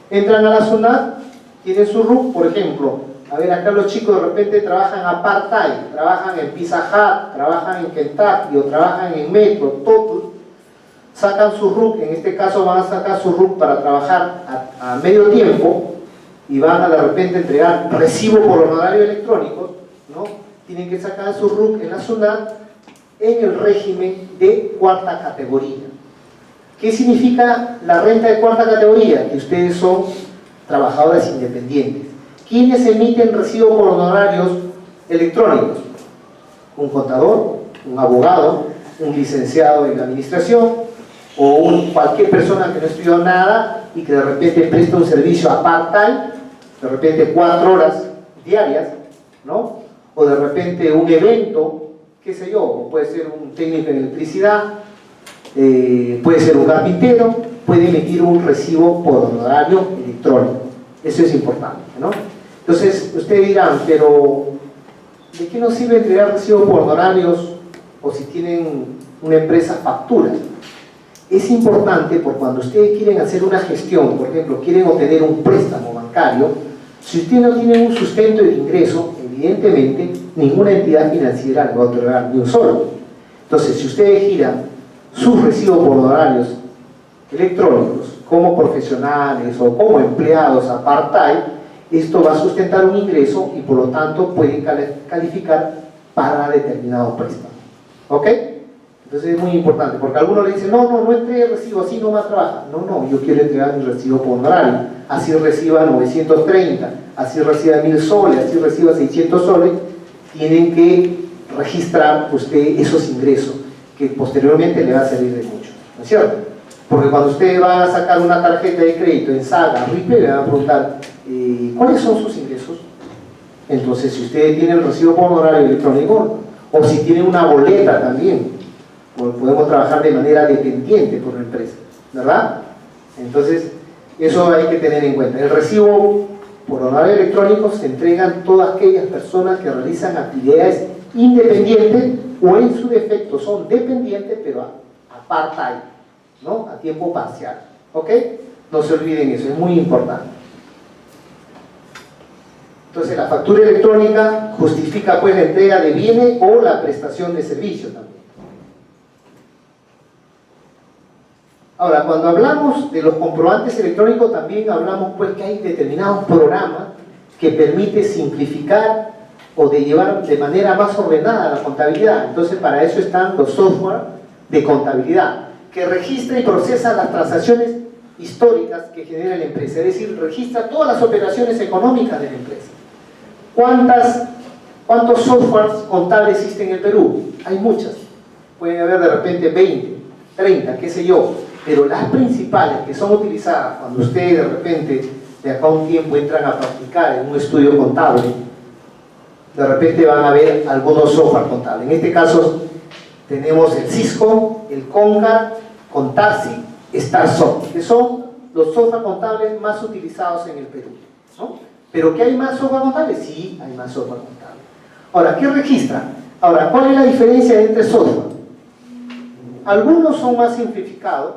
Entran a la SUNAT, tienen su RUC, por ejemplo. A ver, acá los chicos de repente trabajan a part-time, trabajan en Pizza Hut, trabajan en Kentucky o trabajan en Metro, todo. Sacan su RUC, en este caso van a sacar su RUC para trabajar a medio tiempo y van a de repente entregar recibo por honorario electrónicos, ¿no? Tienen que sacar su RUC en la SUNAT en el régimen de cuarta categoría. ¿Qué significa la renta de cuarta categoría? Que ustedes son trabajadores independientes. ¿Quiénes emiten recibo por honorarios electrónicos? Un contador, un abogado, un licenciado en administración o cualquier persona que no estudió nada y que de repente presta un servicio a part-time, de repente 4 horas diarias, ¿no? O de repente un evento, qué sé yo, o puede ser un técnico en electricidad, puede ser un carpintero, puede emitir un recibo por honorario electrónico. Eso es importante, ¿no? Entonces, ustedes dirán, pero ¿de qué nos sirve entregar recibo por honorarios o si tienen una empresa facturas? Es importante porque cuando ustedes quieren hacer una gestión, por ejemplo, quieren obtener un préstamo bancario, si ustedes no tienen un sustento de ingreso, evidentemente ninguna entidad financiera le va a otorgar ni un solo. Entonces, si ustedes giran sus recibos por honorarios electrónicos como profesionales o como empleados a part-time, esto va a sustentar un ingreso y por lo tanto pueden calificar para determinado préstamo. ¿Ok? Entonces es muy importante, porque algunos le dicen, no entregue el recibo, así no más trabaja. No, yo quiero entregar mi recibo por honorario, así reciba 930, así reciba 1000 soles, así reciba 600 soles, tienen que registrar usted esos ingresos, que posteriormente le va a servir de mucho, ¿no es cierto? Porque cuando usted va a sacar una tarjeta de crédito en Saga, Ripley, le van a preguntar, ¿cuáles son sus ingresos? Entonces, si usted tiene el recibo por honorario electrónico, o si tiene una boleta también, podemos trabajar de manera dependiente por la empresa, ¿verdad? Entonces, eso hay que tener en cuenta. El recibo por honorario electrónico se entregan todas aquellas personas que realizan actividades independientes o en su defecto son dependientes, pero a part-time, ¿no? A tiempo parcial, ¿ok? No se olviden eso, es muy importante. Entonces, la factura electrónica justifica pues la entrega de bienes o la prestación de servicios también. Ahora, cuando hablamos de los comprobantes electrónicos, también hablamos pues que hay determinados programas que permiten simplificar o de llevar de manera más ordenada la contabilidad. Entonces, para eso están los software de contabilidad, que registra y procesa las transacciones históricas que genera la empresa, es decir, registra todas las operaciones económicas de la empresa. ¿Cuántos softwares contables existen en el Perú? Hay muchas, pueden haber de repente 20, 30, qué sé yo, pero las principales que son utilizadas cuando ustedes de repente de acá a un tiempo entran a practicar en un estudio contable, de repente van a ver algunos software contables. En este caso tenemos el Cisco, el Conga, Contaxi, StarSoft, que son los software contables más utilizados en el Perú, ¿no? ¿Pero qué hay más software contable? Sí, hay más software contable. Ahora, ¿qué registra? Ahora, ¿cuál es la diferencia entre software? Algunos son más simplificados,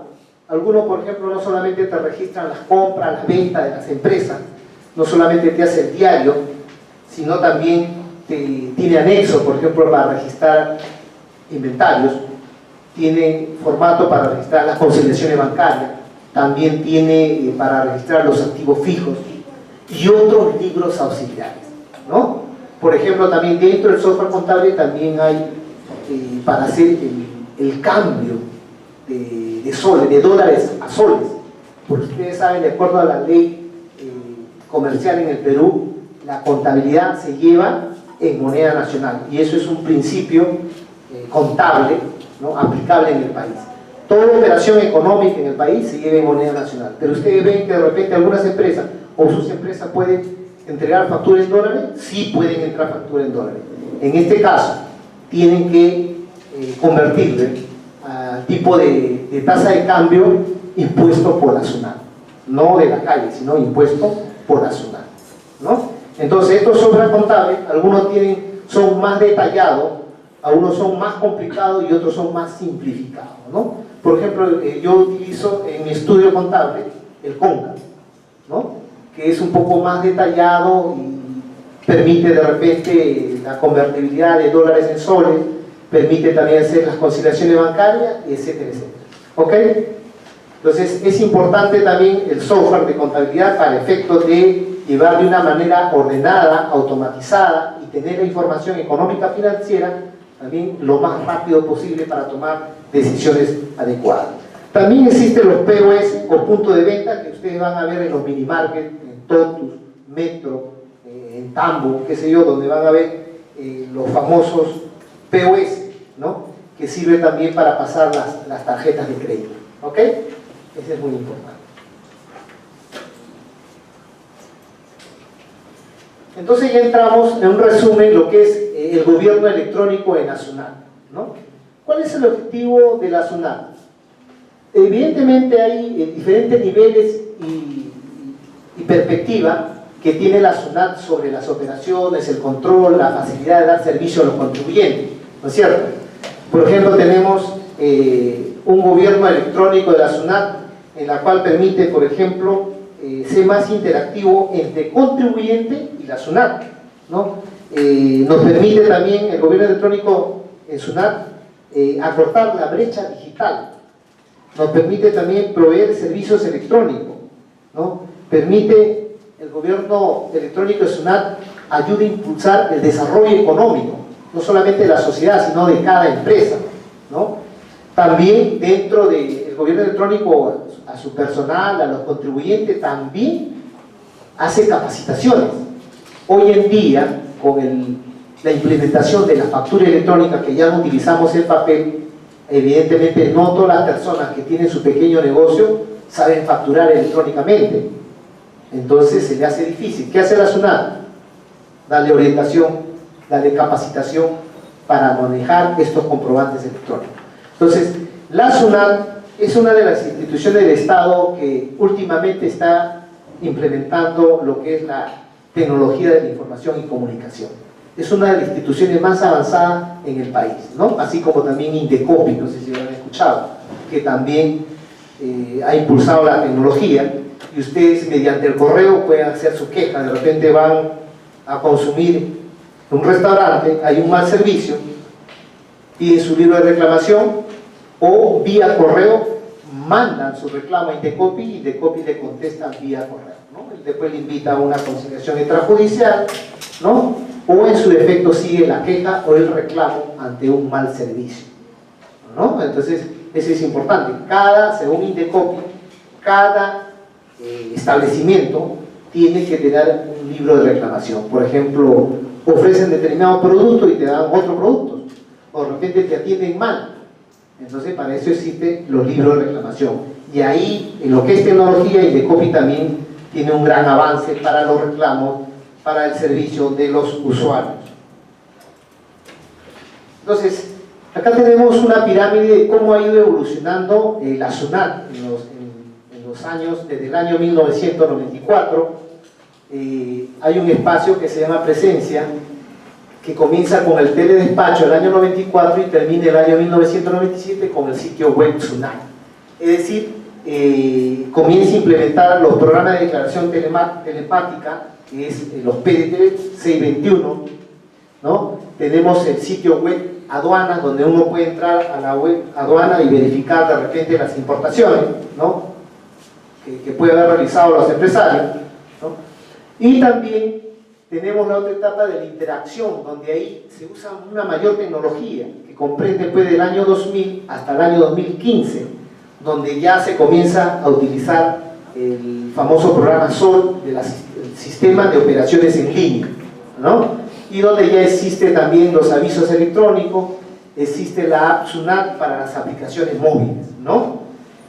algunos, por ejemplo, no solamente te registran las compras, las ventas de las empresas, no solamente te hace el diario, sino también tiene anexo, por ejemplo, para registrar inventarios, tiene formato para registrar las conciliaciones bancarias, también tiene para registrar los activos fijos y otros libros auxiliares, ¿no? Por ejemplo, también dentro del software contable también hay para hacer el cambio de soles, de dólares a soles, porque ustedes saben, de acuerdo a la ley comercial en el Perú, la contabilidad se lleva en moneda nacional, y eso es un principio contable, ¿no?, aplicable en el país. Toda operación económica en el país se lleva en moneda nacional, pero ustedes ven que de repente algunas empresas o sus empresas pueden entregar factura en dólares. Sí pueden entrar factura en dólares. En este caso tienen que convertirle a tipo de tasa de cambio impuesto por la SUNAT, no de la calle, sino impuesto por la SUNAT, ¿no? Entonces estos sobran contables, algunos son más detallados, algunos son más complicados y otros son más simplificados, ¿no? Por ejemplo, yo utilizo en mi estudio contable el CONCA, ¿no?, que es un poco más detallado y permite de repente la convertibilidad de dólares en soles, permite también hacer las conciliaciones bancarias, etcétera, etcétera. ¿Ok? Entonces es importante también el software de contabilidad para efectos de llevar de una manera ordenada, automatizada y tener la información económica financiera también lo más rápido posible para tomar decisiones adecuadas. También existen los POS o puntos de venta que ustedes van a ver en los minimarkets, en Totus, Metro, en Tambo, qué sé yo, donde van a ver los famosos POS, ¿no?, que sirve también para pasar las tarjetas de crédito. ¿Ok? Eso es muy importante. Entonces ya entramos en un resumen lo que es el gobierno electrónico en la SUNAT, ¿no? ¿Cuál es el objetivo de la SUNAT? Evidentemente hay diferentes niveles y perspectiva que tiene la SUNAT sobre las operaciones, el control, la facilidad de dar servicio a los contribuyentes, ¿no es cierto? Por ejemplo, tenemos un gobierno electrónico de la SUNAT en la cual permite, por ejemplo, ser más interactivo entre contribuyente y la SUNAT, ¿no? Nos permite también el gobierno electrónico en SUNAT acortar la brecha digital, nos permite también proveer servicios electrónicos, ¿no? Permite el gobierno electrónico de SUNAT ayuda a impulsar el desarrollo económico, no solamente de la sociedad, sino de cada empresa, ¿no? También dentro del gobierno electrónico, a su personal, a los contribuyentes, también hace capacitaciones. Hoy en día, con la implementación de la factura electrónica, que ya no utilizamos el papel, evidentemente no todas las personas que tienen su pequeño negocio saben facturar electrónicamente. Entonces se le hace difícil. ¿Qué hace la SUNAT? Darle orientación, darle capacitación para manejar estos comprobantes electrónicos. Entonces, la SUNAT es una de las instituciones del Estado que últimamente está implementando lo que es la tecnología de la información y comunicación. Es una de las instituciones más avanzadas en el país, ¿no? Así como también Indecopi, no sé si lo han escuchado, que también ha impulsado la tecnología, y ustedes mediante el correo pueden hacer su queja. De repente van a consumir en un restaurante, hay un mal servicio, piden su libro de reclamación o vía correo mandan su reclamo a Indecopi y Indecopi le contestan vía correo, ¿no? Y después le invita a una conciliación extrajudicial, ¿no? O en su defecto sigue la queja o el reclamo ante un mal servicio, ¿no? Entonces eso es importante. Según Indecopi, cada establecimiento tiene que tener un libro de reclamación. Por ejemplo, ofrecen determinado producto y te dan otro producto, o de repente te atienden mal. Entonces para eso existen los libros de reclamación, y ahí en lo que es tecnología, Indecopi también tiene un gran avance para los reclamos, para el servicio de los usuarios. Entonces acá tenemos una pirámide de cómo ha ido evolucionando la SUNAT en los años, desde el año 1994. Hay un espacio que se llama Presencia, que comienza con el teledespacho el año 94 y termina el año 1997 con el sitio web SUNAT. Es decir, comienza a implementar los programas de declaración telepática, que es los PDT 621, ¿no? Tenemos el sitio web aduana, donde uno puede entrar a la web aduana y verificar de repente las importaciones, ¿no?, que puede haber realizado los empresarios, ¿no? Y también tenemos la otra etapa de la interacción, donde ahí se usa una mayor tecnología, que comprende después del año 2000 hasta el año 2015, donde ya se comienza a utilizar el famoso programa SOL del sistema de operaciones en línea, ¿no? y donde ya existe también los avisos electrónicos, existe la app SUNAT para las aplicaciones móviles, ¿no?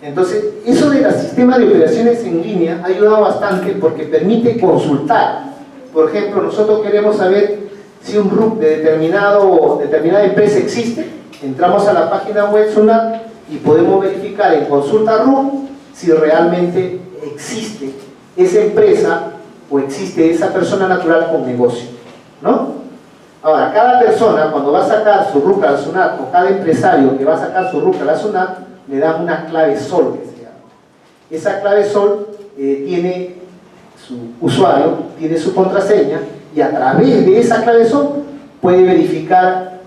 Entonces, eso del sistema de operaciones en línea ha ayudado bastante porque permite consultar. Por ejemplo, nosotros queremos saber si un RUC de determinada empresa existe, entramos a la página web SUNAT y podemos verificar en consulta RUC si realmente existe esa empresa o existe esa persona natural con negocio, ¿no? Ahora, cada persona cuando va a sacar su RUC a la SUNAT, o cada empresario que va a sacar su RUC a la SUNAT, le dan una clave SOL que se llama. Esa clave SOL tiene su usuario, tiene su contraseña, y a través de esa clave SOL puede verificar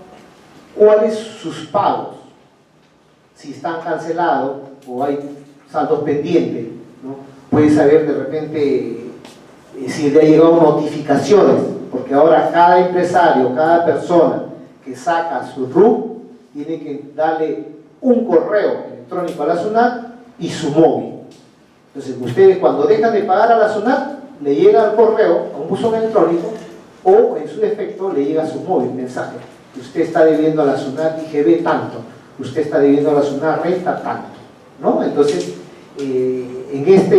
cuáles sus pagos, si están cancelados o hay saldos pendientes, ¿no? Puede saber de repente si le ha llegado notificaciones, porque ahora cada empresario, cada persona que saca su RUC tiene que darle un correo electrónico a la SUNAT y su móvil. Entonces ustedes cuando dejan de pagar a la SUNAT le llega el correo a un buzón electrónico o en su defecto le llega a su móvil mensaje: usted está debiendo a la SUNAT IGB tanto, usted está debiendo a la SUNAT renta tanto, ¿no? Entonces en esta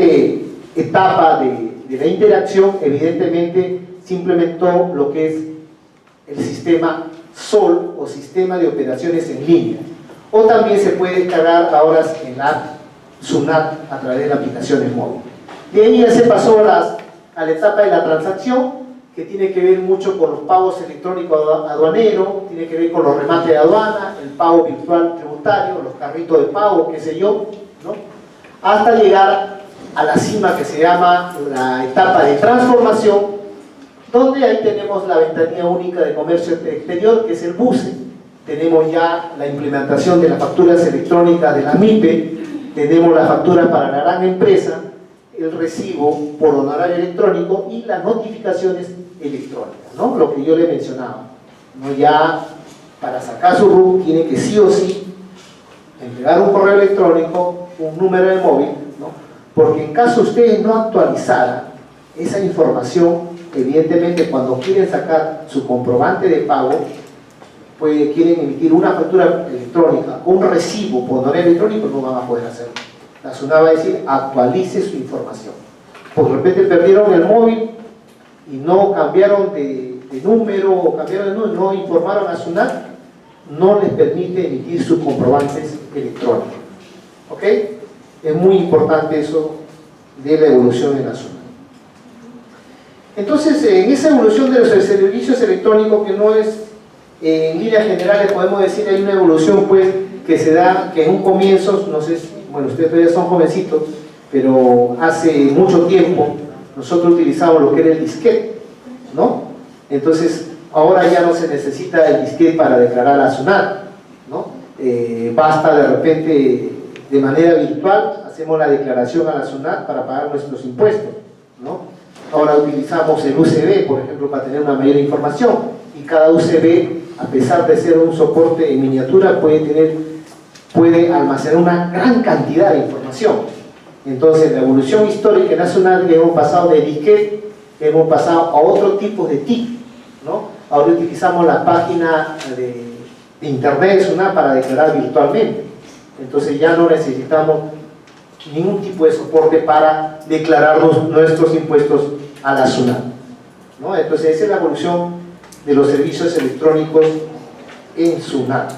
etapa de la interacción evidentemente se implementó lo que es el sistema SOL o sistema de operaciones en línea, o también se puede descargar ahora en la app SUNAT a través de aplicaciones móviles. De ahí ya se pasó a la etapa de la transacción, que tiene que ver mucho con los pagos electrónicos aduaneros, tiene que ver con los remates de aduana, el pago virtual tributario, los carritos de pago, qué sé yo, ¿no? Hasta llegar a la cima que se llama la etapa de transformación, donde ahí tenemos la ventanilla única de comercio exterior, que es el BUCE. Tenemos ya la implementación de las facturas electrónicas de la MIPE, tenemos la factura para la gran empresa, el recibo por honorario electrónico y las notificaciones electrónicas, ¿no? Lo que yo le mencionaba, ¿no? Ya para sacar su RUC tiene que sí o sí entregar un correo electrónico, un número de móvil, ¿no? Porque en caso ustedes no actualizaran esa información, evidentemente cuando quieren sacar su comprobante de pago, pues quieren emitir una factura electrónica o un recibo por honorario electrónico, no van a poder hacerlo. La SUNAT va a decir: actualice su información. Por repente perdieron el móvil y no cambiaron de número o cambiaron de número, no informaron a SUNAT, no les permite emitir sus comprobantes electrónicos. ¿Ok? Es muy importante eso de la evolución en la SUNAT. Entonces, en esa evolución de los servicios electrónicos, que no es en líneas generales, podemos decir hay una evolución pues que se da, que en un comienzo, no sé si, bueno, ustedes todavía son jovencitos, pero hace mucho tiempo nosotros utilizamos lo que era el disquete, ¿no? Entonces, ahora ya no se necesita el disquete para declarar a SUNAT, ¿no? Basta de repente, de manera virtual, hacemos la declaración a la SUNAT para pagar nuestros impuestos, ¿no? Ahora utilizamos el USB, por ejemplo, para tener una mayor información, y cada USB, a pesar de ser un soporte en miniatura, puede almacenar una gran cantidad de información. Entonces, la evolución histórica nacional, que hemos pasado de disquete, hemos pasado a otro tipo de TIC, ¿no? Ahora utilizamos la página de internet de SUNAT para declarar virtualmente. Entonces ya no necesitamos ningún tipo de soporte para declarar nuestros impuestos a la SUNAT, ¿no? Entonces esa es la evolución de los servicios electrónicos en SUNAT.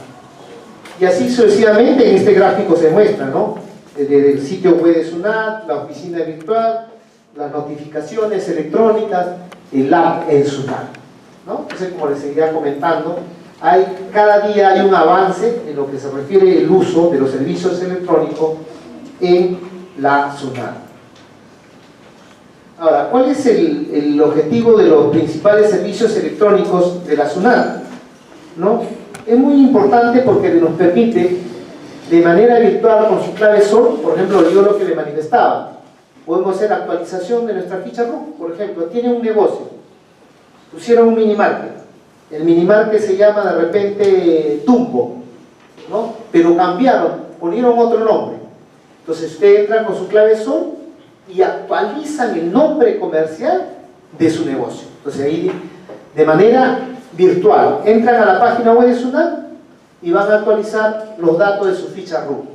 Y así sucesivamente en este gráfico se muestra, ¿no? Desde el sitio web de SUNAT, la oficina virtual, las notificaciones electrónicas, el app en SUNAT, ¿no? Entonces, como les seguía comentando, cada día hay un avance en lo que se refiere al uso de los servicios electrónicos en la SUNAT. Ahora, ¿cuál es el objetivo de los principales servicios electrónicos de la SUNAT? ¿No? Es muy importante porque nos permite, de manera virtual, con su clave SOL, por ejemplo, yo lo que le manifestaba, podemos hacer actualización de nuestra ficha RUC. Por ejemplo, tiene un negocio, pusieron un minimarket, el minimarket se llama de repente Tumbo, ¿no? Pero ponieron otro nombre. Entonces usted entra con su clave SOL y actualizan el nombre comercial de su negocio. Entonces ahí de manera virtual. Entran a la página web de SUNAT y van a actualizar los datos de su ficha RUT.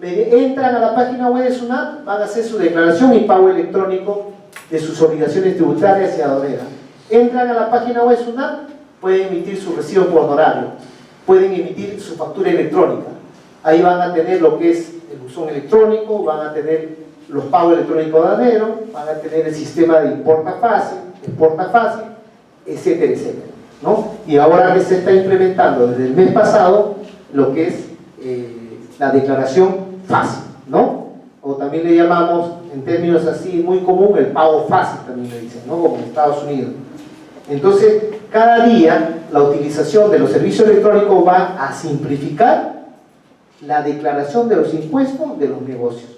Entran a la página web de SUNAT, van a hacer su declaración y pago electrónico de sus obligaciones tributarias y aduaneras. Entran a la página web de SUNAT, pueden emitir su recibo por honorario, pueden emitir su factura electrónica. Ahí van a tener lo que es el buzón electrónico, van a tener los pagos electrónicos aduaneros, van a tener el sistema de importa fácil, etcétera, etcétera, ¿no? Y ahora que se está implementando desde el mes pasado lo que es la declaración fácil, ¿no? O también le llamamos, en términos así muy común, el pago fácil, también le dicen, ¿no? Como en Estados Unidos. Entonces, cada día la utilización de los servicios electrónicos va a simplificar la declaración de los impuestos de los negocios.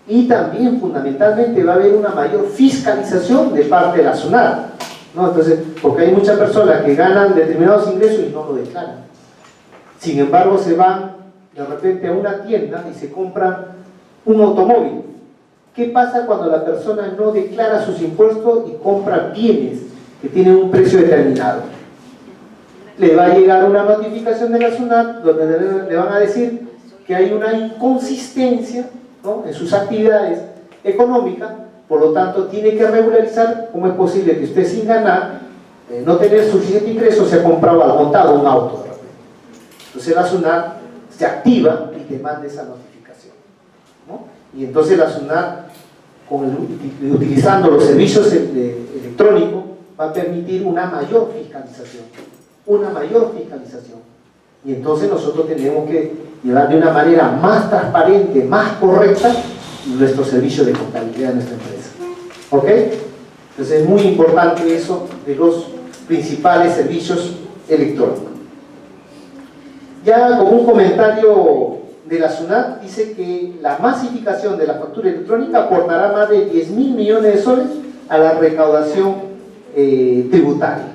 Y también, fundamentalmente, va a haber una mayor fiscalización de parte de la SUNAT, ¿no? Entonces, porque hay muchas personas que ganan determinados ingresos y no lo declaran. Sin embargo, se van de repente a una tienda y se compran un automóvil. ¿Qué pasa cuando la persona no declara sus impuestos y compra bienes que tienen un precio determinado? Le va a llegar una notificación de la SUNAT donde le van a decir que hay una inconsistencia, ¿no?, en sus actividades económicas, por lo tanto tiene que regularizar cómo es posible que usted sin ganar, no tener suficiente ingreso, se ha comprado al contado un auto de repente. Entonces la SUNAT se activa y te manda esa notificación, ¿no? Y entonces la SUNAT, utilizando los servicios electrónicos, va a permitir una mayor fiscalización, y entonces nosotros tenemos que llevar de una manera más transparente, más correcta nuestros servicios de contabilidad de nuestra empresa, ¿ok? Entonces es muy importante eso de los principales servicios electrónicos. Ya como un comentario de la SUNAT, dice que la masificación de la factura electrónica aportará más de 10.000 millones de soles a la recaudación tributaria.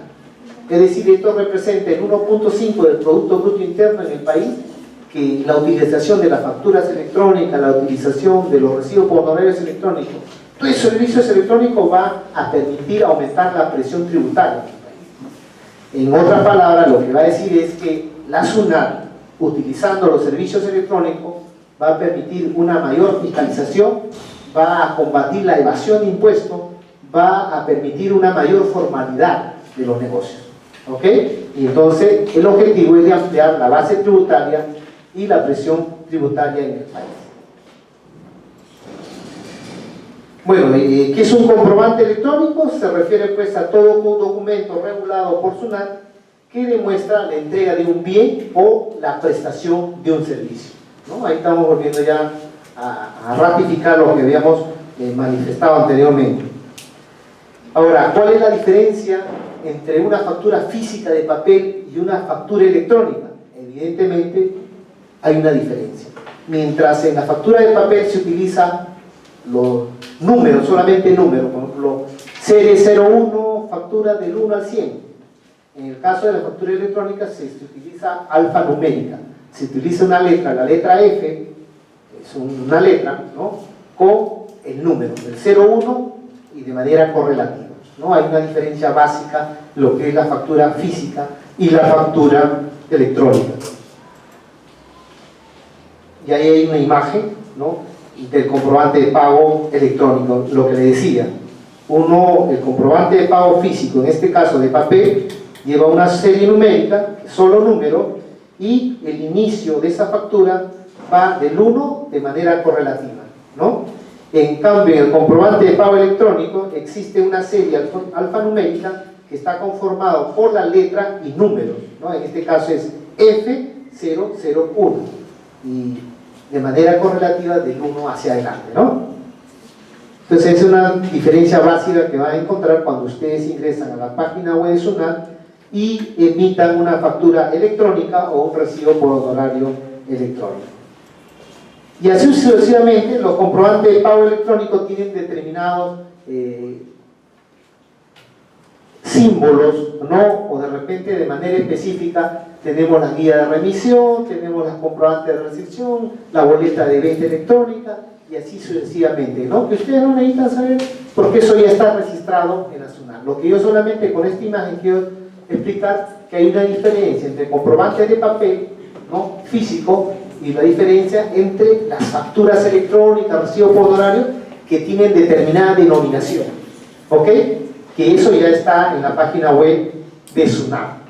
Es decir, esto representa el 1.5 del Producto Bruto Interno en el país, que la utilización de las facturas electrónicas, la utilización de los recibos por honorarios electrónicos, todos esos servicios electrónicos va a permitir aumentar la presión tributaria en el país. En otras palabras, lo que va a decir es que la SUNAT, utilizando los servicios electrónicos, va a permitir una mayor fiscalización, va a combatir la evasión de impuestos, va a permitir una mayor formalidad de los negocios, ¿ok? Y entonces el objetivo es de ampliar la base tributaria y la presión tributaria en el país. Bueno, ¿qué es un comprobante electrónico? Se refiere pues a todo un documento regulado por SUNAT que demuestra la entrega de un bien o la prestación de un servicio, ¿no? Ahí estamos volviendo ya a ratificar lo que habíamos manifestado anteriormente. Ahora, ¿cuál es la diferencia entre una factura física de papel y una factura electrónica? Evidentemente hay una diferencia. Mientras en la factura de papel se utiliza los números, solamente números, por ejemplo, serie 01, factura del 1 al 100. En el caso de la factura electrónica se utiliza alfanumérica. Se utiliza una letra, la letra F, es una letra, ¿no?, con el número, el 01, y de manera correlativa, ¿no? Hay una diferencia básica lo que es la factura física y la factura electrónica. Y ahí hay una imagen, ¿no?, del comprobante de pago electrónico, lo que le decía. El comprobante de pago físico, en este caso de papel, lleva una serie numérica, solo número, y el inicio de esa factura va del 1 de manera correlativa, ¿no? En cambio, en el comprobante de pago electrónico existe una serie alfanumérica que está conformado por la letra y números, ¿no? En este caso es F001, y de manera correlativa del 1 hacia adelante, ¿no? Entonces es una diferencia básica que van a encontrar cuando ustedes ingresan a la página web de SUNAT y emitan una factura electrónica o un recibo por honorario electrónico. Y así sucesivamente, los comprobantes de pago electrónico tienen determinados símbolos, ¿no? O de repente, de manera específica, tenemos la guía de remisión, tenemos las comprobantes de recepción, la boleta de venta electrónica, y así sucesivamente, ¿no? Que ustedes no necesitan saber porque eso ya está registrado en la SUNAT. Lo que yo solamente con esta imagen quiero explicar que hay una diferencia entre comprobantes de papel, ¿no?, físico, y la diferencia entre las facturas electrónicas, recibos por honorario, que tienen determinada denominación, ¿ok? Que eso ya está en la página web de SUNAT.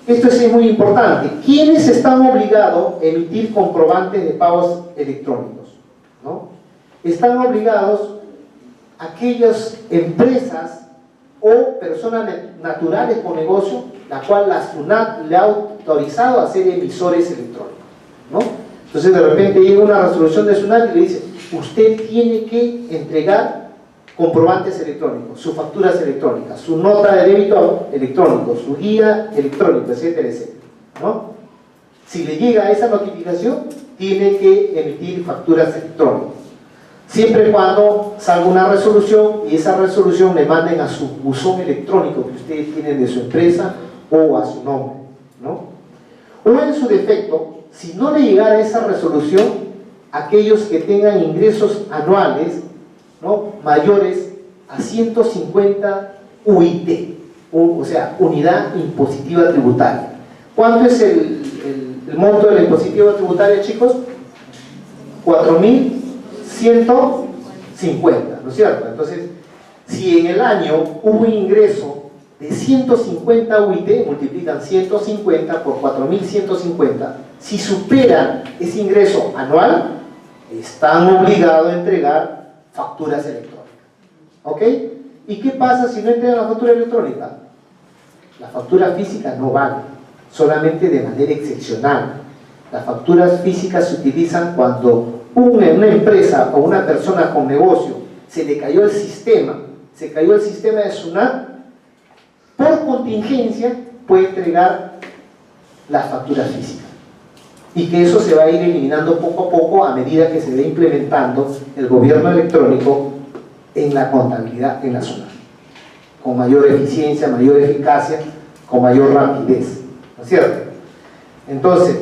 Esto es muy importante. ¿Quiénes están obligados a emitir comprobantes de pagos electrónicos? ¿No? Están obligados aquellas empresas o personas naturales con negocio, la cual la SUNAT le ha autorizado a ser emisores electrónicos, ¿no? Entonces de repente llega una resolución de SUNAT y le dice, usted tiene que entregar comprobantes electrónicos, sus facturas electrónicas, su nota de débito electrónico, su guía electrónico, etcétera, etcétera, ¿no? Si le llega esa notificación, tiene que emitir facturas electrónicas, siempre y cuando salga una resolución y esa resolución le manden a su buzón electrónico que ustedes tienen de su empresa o a su nombre, ¿no? O en su defecto, si no le llegara esa resolución, aquellos que tengan ingresos anuales, ¿no?, mayores a 150 UIT, o sea, unidad impositiva tributaria. ¿Cuánto es el monto de la impositiva tributaria, chicos? 4.150, ¿no es cierto? Entonces, si en el año hubo un ingreso de 150 UIT, multiplican 150 por 4.150, si superan ese ingreso anual, están obligados a entregar facturas electrónicas, ¿ok? ¿Y qué pasa si no entregan la factura electrónica? La factura física no vale, solamente de manera excepcional. Las facturas físicas se utilizan cuando una empresa o una persona con negocio se le cayó el sistema, se cayó el sistema de SUNAT, por contingencia puede entregar las facturas físicas. Y que eso se va a ir eliminando poco a poco a medida que se va implementando el gobierno electrónico en la contabilidad en la SUNAT, con mayor eficiencia, mayor eficacia, con mayor rapidez, ¿no es cierto? Entonces,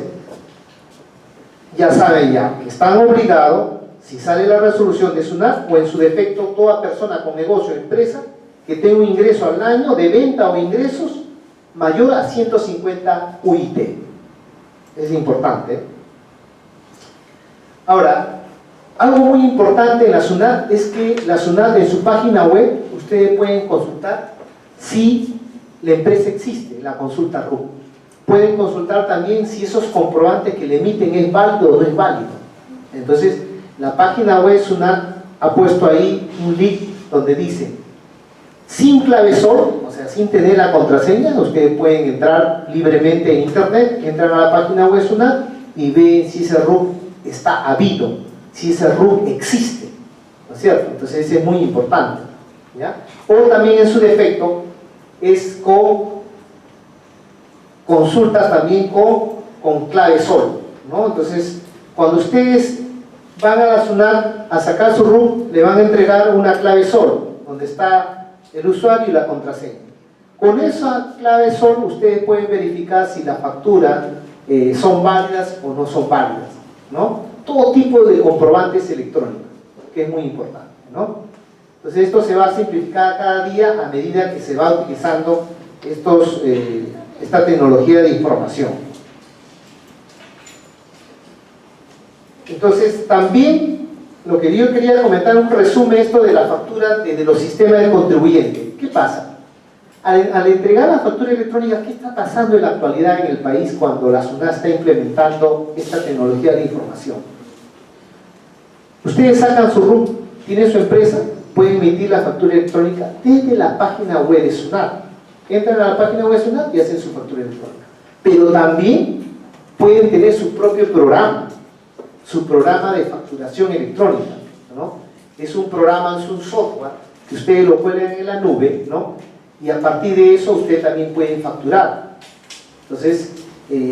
ya saben ya que están obligados, si sale la resolución de SUNAT, o en su defecto toda persona con negocio o empresa que tenga un ingreso al año de venta o ingresos mayor a 150 UIT. Es importante. Ahora, algo muy importante en la SUNAT es que la SUNAT en su página web ustedes pueden consultar si la empresa existe, la consulta RUC. Pueden consultar también si esos comprobantes que le emiten es válido o no es válido. Entonces, la página web SUNAT ha puesto ahí un link donde dice, sin clave SOL, o sea, sin tener la contraseña, ustedes pueden entrar libremente en internet, entran a la página web SUNAT y ven si ese RUC está habido, si ese RUC existe, ¿no es cierto? Entonces, eso es muy importante, ¿ya? O también en su defecto, es con consultas también con clave SOL, ¿no? Entonces, cuando ustedes van a la SUNAT a sacar su RUC, le van a entregar una clave SOL, donde está el usuario y la contraseña. Con esa clave SOL ustedes pueden verificar si las facturas son válidas o no son válidas, ¿no? Todo tipo de comprobantes electrónicos, que es muy importante, ¿no? Entonces esto se va a simplificar cada día a medida que se va utilizando esta tecnología de información. Entonces también lo que yo quería comentar, un resumen esto de la factura de los sistemas de contribuyente. ¿Qué pasa? Al entregar la factura electrónica, ¿qué está pasando en la actualidad en el país cuando la SUNAT está implementando esta tecnología de información? Ustedes sacan su RUC, tienen su empresa, pueden emitir la factura electrónica desde la página web de SUNAT. Entran a la página web de SUNAT y hacen su factura electrónica. Pero también pueden tener su propio programa, su programa de facturación electrónica, ¿no? Es un programa, es un software que ustedes lo cuelgan en la nube, ¿no? Y a partir de eso ustedes también pueden facturar. Entonces,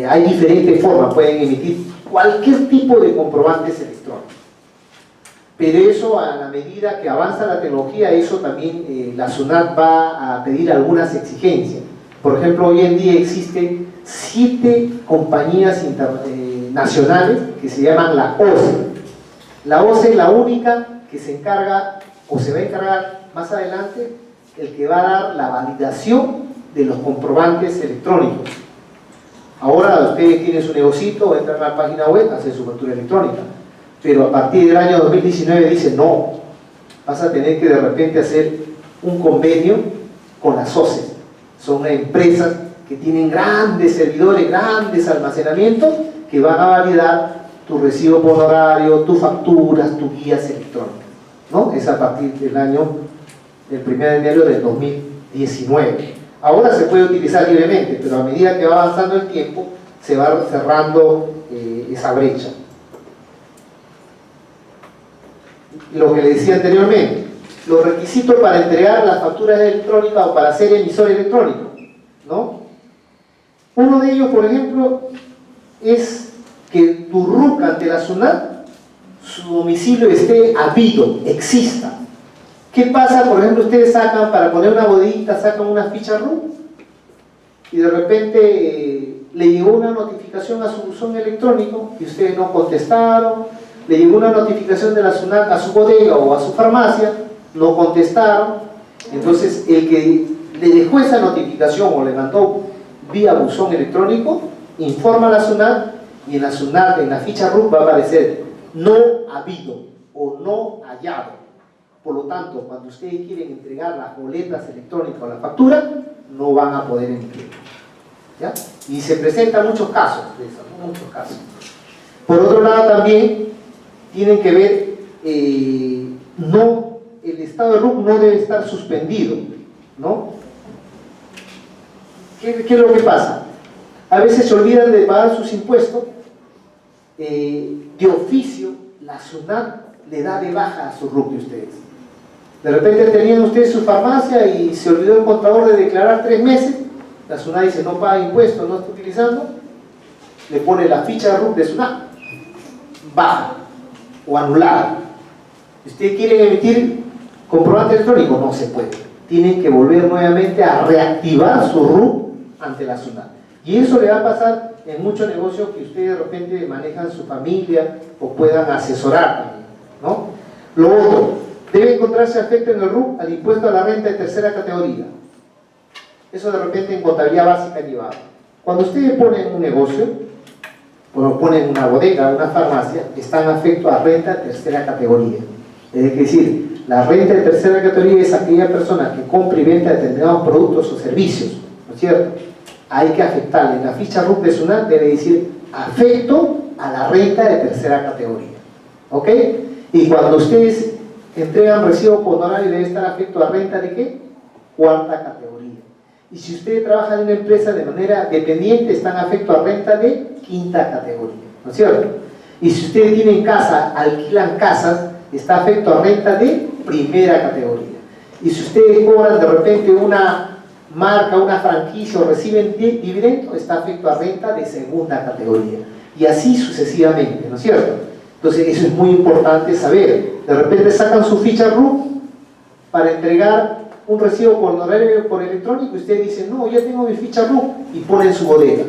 hay diferentes formas, pueden emitir cualquier tipo de comprobantes electrónicos. Pero eso, a la medida que avanza la tecnología, eso también la SUNAT va a pedir algunas exigencias. Por ejemplo, hoy en día existen 7 compañías nacionales que se llaman la OCE. La OCE es la única que se encarga, o se va a encargar más adelante, el que va a dar la validación de los comprobantes electrónicos. Ahora ustedes tienen su negocito, entran a la página web, hacen su factura electrónica, pero a partir del año 2019 dicen no, vas a tener que de repente hacer un convenio con las OCE. Son empresas que tienen grandes servidores, grandes almacenamientos, que van a validar tu recibo por honorario, tus facturas, tus guías electrónicas, ¿no? Es a partir del primer de enero del 2019. Ahora se puede utilizar libremente, pero a medida que va avanzando el tiempo, se va cerrando esa brecha. Lo que le decía anteriormente, los requisitos para entregar las facturas electrónicas o para ser emisor electrónico, ¿no? Uno de ellos, por ejemplo, es que tu RUC ante la SUNAT, su domicilio esté habido, exista. ¿Qué pasa? Por ejemplo, ustedes sacan, para poner una bodeguita, sacan una ficha RUC y de repente le llegó una notificación a su buzón electrónico y ustedes no contestaron, le llegó una notificación de la SUNAT a su bodega o a su farmacia, no contestaron. Entonces el que le dejó esa notificación o le mandó vía buzón electrónico, informa a la SUNAT, y en la SUNAT, en la ficha RUC, va a aparecer no habido o no hallado. Por lo tanto, cuando ustedes quieren entregar las boletas electrónicas o la factura, no van a poder emitir, ¿ya? Y se presentan muchos casos de eso, ¿no? Muchos casos. Por otro lado, también tienen que ver, el estado de RUC no debe estar suspendido, ¿no? ¿Qué es lo que pasa? A veces se olvidan de pagar sus impuestos, de oficio la SUNAT le da de baja a su RUC de ustedes. De repente tenían ustedes su farmacia y se olvidó el contador de declarar 3 meses, la SUNAT dice no paga impuestos, no está utilizando, le pone la ficha RUC de SUNAT, baja o anulada. Si ustedes quieren emitir comprobante electrónico, no se puede. Tienen que volver nuevamente a reactivar su RUC ante la SUNAT. Y eso le va a pasar en muchos negocios que ustedes de repente manejan su familia o puedan asesorar también, ¿no? Lo otro, debe encontrarse afecto en el RUC al impuesto a la renta de tercera categoría. Eso de repente en contabilidad básica llevado. Cuando ustedes ponen un negocio, o ponen una bodega, una farmacia, están afectos a renta de tercera categoría. Es decir, la renta de tercera categoría es aquella persona que compra y vende determinados productos o servicios, ¿no es cierto? Hay que afectarle. En la ficha RUC de SUNAT debe decir afecto a la renta de tercera categoría, ¿ok? Y cuando ustedes entregan recibo por honorario, debe estar afecto a renta de ¿qué? Cuarta categoría. Y si ustedes trabajan en una empresa de manera dependiente, están afecto a renta de quinta categoría, ¿no es cierto? Y si ustedes tienen casa, alquilan casas, está afecto a renta de primera categoría. Y si ustedes cobran de repente una marca, una franquicia o reciben dividendos, está afecto a renta de segunda categoría. Y así sucesivamente, ¿no es cierto? Entonces eso es muy importante saber. De repente sacan su ficha RUC para entregar un recibo por honorario por electrónico y ustedes dicen, no, ya tengo mi ficha RUC, y ponen su bodega.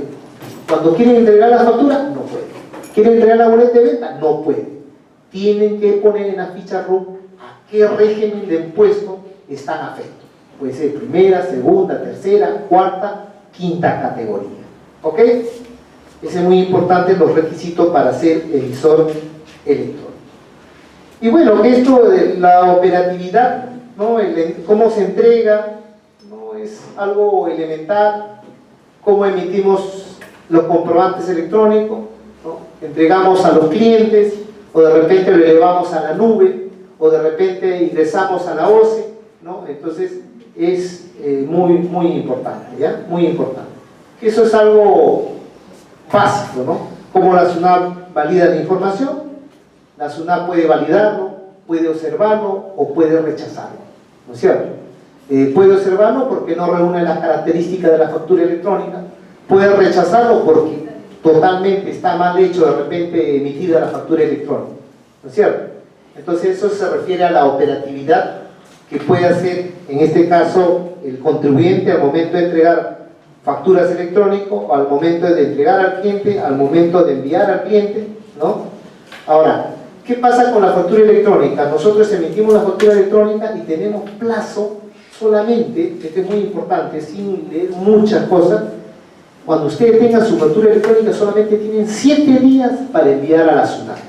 Cuando quieren entregar la factura, no pueden. ¿Quieren entregar la boleta de venta? No pueden. Tienen que poner en la ficha RUC a qué régimen de impuesto están afectos. Puede ser primera, segunda, tercera, cuarta, quinta categoría. ¿Ok? Ese es muy importante, los requisitos para ser emisor electrónico. Y bueno, esto de la operatividad, ¿no? Cómo se entrega, ¿no? Es algo elemental. Cómo emitimos los comprobantes electrónicos, ¿no? Entregamos a los clientes, o de repente lo elevamos a la nube, o de repente ingresamos a la OCE, ¿no? Entonces es muy importante, ¿ya? Muy importante. Que eso es algo básico, ¿no? Como la SUNAT valida la información, la SUNAT puede validarlo, puede observarlo o puede rechazarlo, ¿no es cierto? Puede observarlo porque no reúne las características de la factura electrónica, puede rechazarlo porque totalmente está mal hecho de repente emitida la factura electrónica, ¿no es cierto? Entonces eso se refiere a la operatividad que puede hacer en este caso el contribuyente al momento de entregar facturas electrónicas, al momento de entregar al cliente, al momento de enviar al cliente, ¿no? Ahora, ¿qué pasa con la factura electrónica? Nosotros emitimos la factura electrónica y tenemos plazo solamente, esto es muy importante, sin leer muchas cosas. Cuando ustedes tengan su factura electrónica solamente tienen 7 días para enviar a la SUNAT.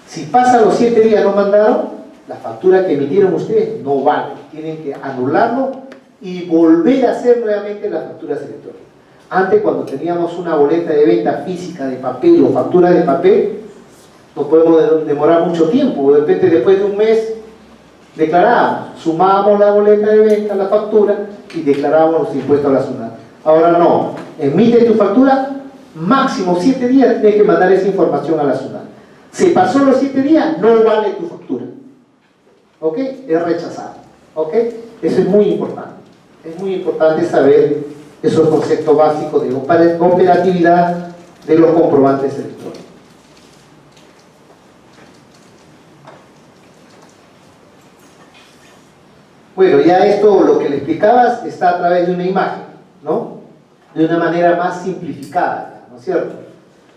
Si pasan los 7 días no mandaron, la factura que emitieron ustedes no vale. Tienen que anularlo y volver a hacer nuevamente las facturas electrónicas. Antes, cuando teníamos una boleta de venta física de papel o factura de papel, no podemos demorar mucho tiempo. De repente, después de un mes, declarábamos, sumábamos la boleta de venta, la factura y declarábamos los impuestos a la SUNAT. Ahora no, emite tu factura, máximo 7 días tienes que mandar esa información a la SUNAT. Se pasó los 7 días, no vale tu factura. ¿Ok? Es rechazado. ¿Ok? Eso es muy importante. Es muy importante saber esos conceptos básicos de operatividad de los comprobantes electrónicos. Bueno, ya esto, lo que le explicabas, está a través de una imagen, ¿no? De una manera más simplificada, ¿no es cierto?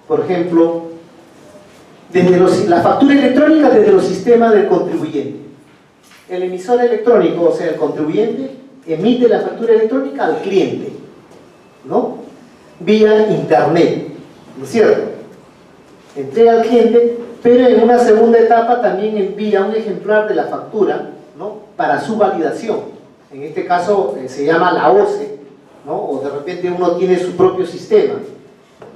Por ejemplo, desde la factura electrónica desde los sistemas del contribuyente. El emisor electrónico, o sea, el contribuyente, emite la factura electrónica al cliente, ¿no? Vía internet, ¿no es cierto? Entrega al cliente, pero en una segunda etapa también envía un ejemplar de la factura, ¿no? Para su validación. En este caso se llama la OCE, ¿no? O de repente uno tiene su propio sistema.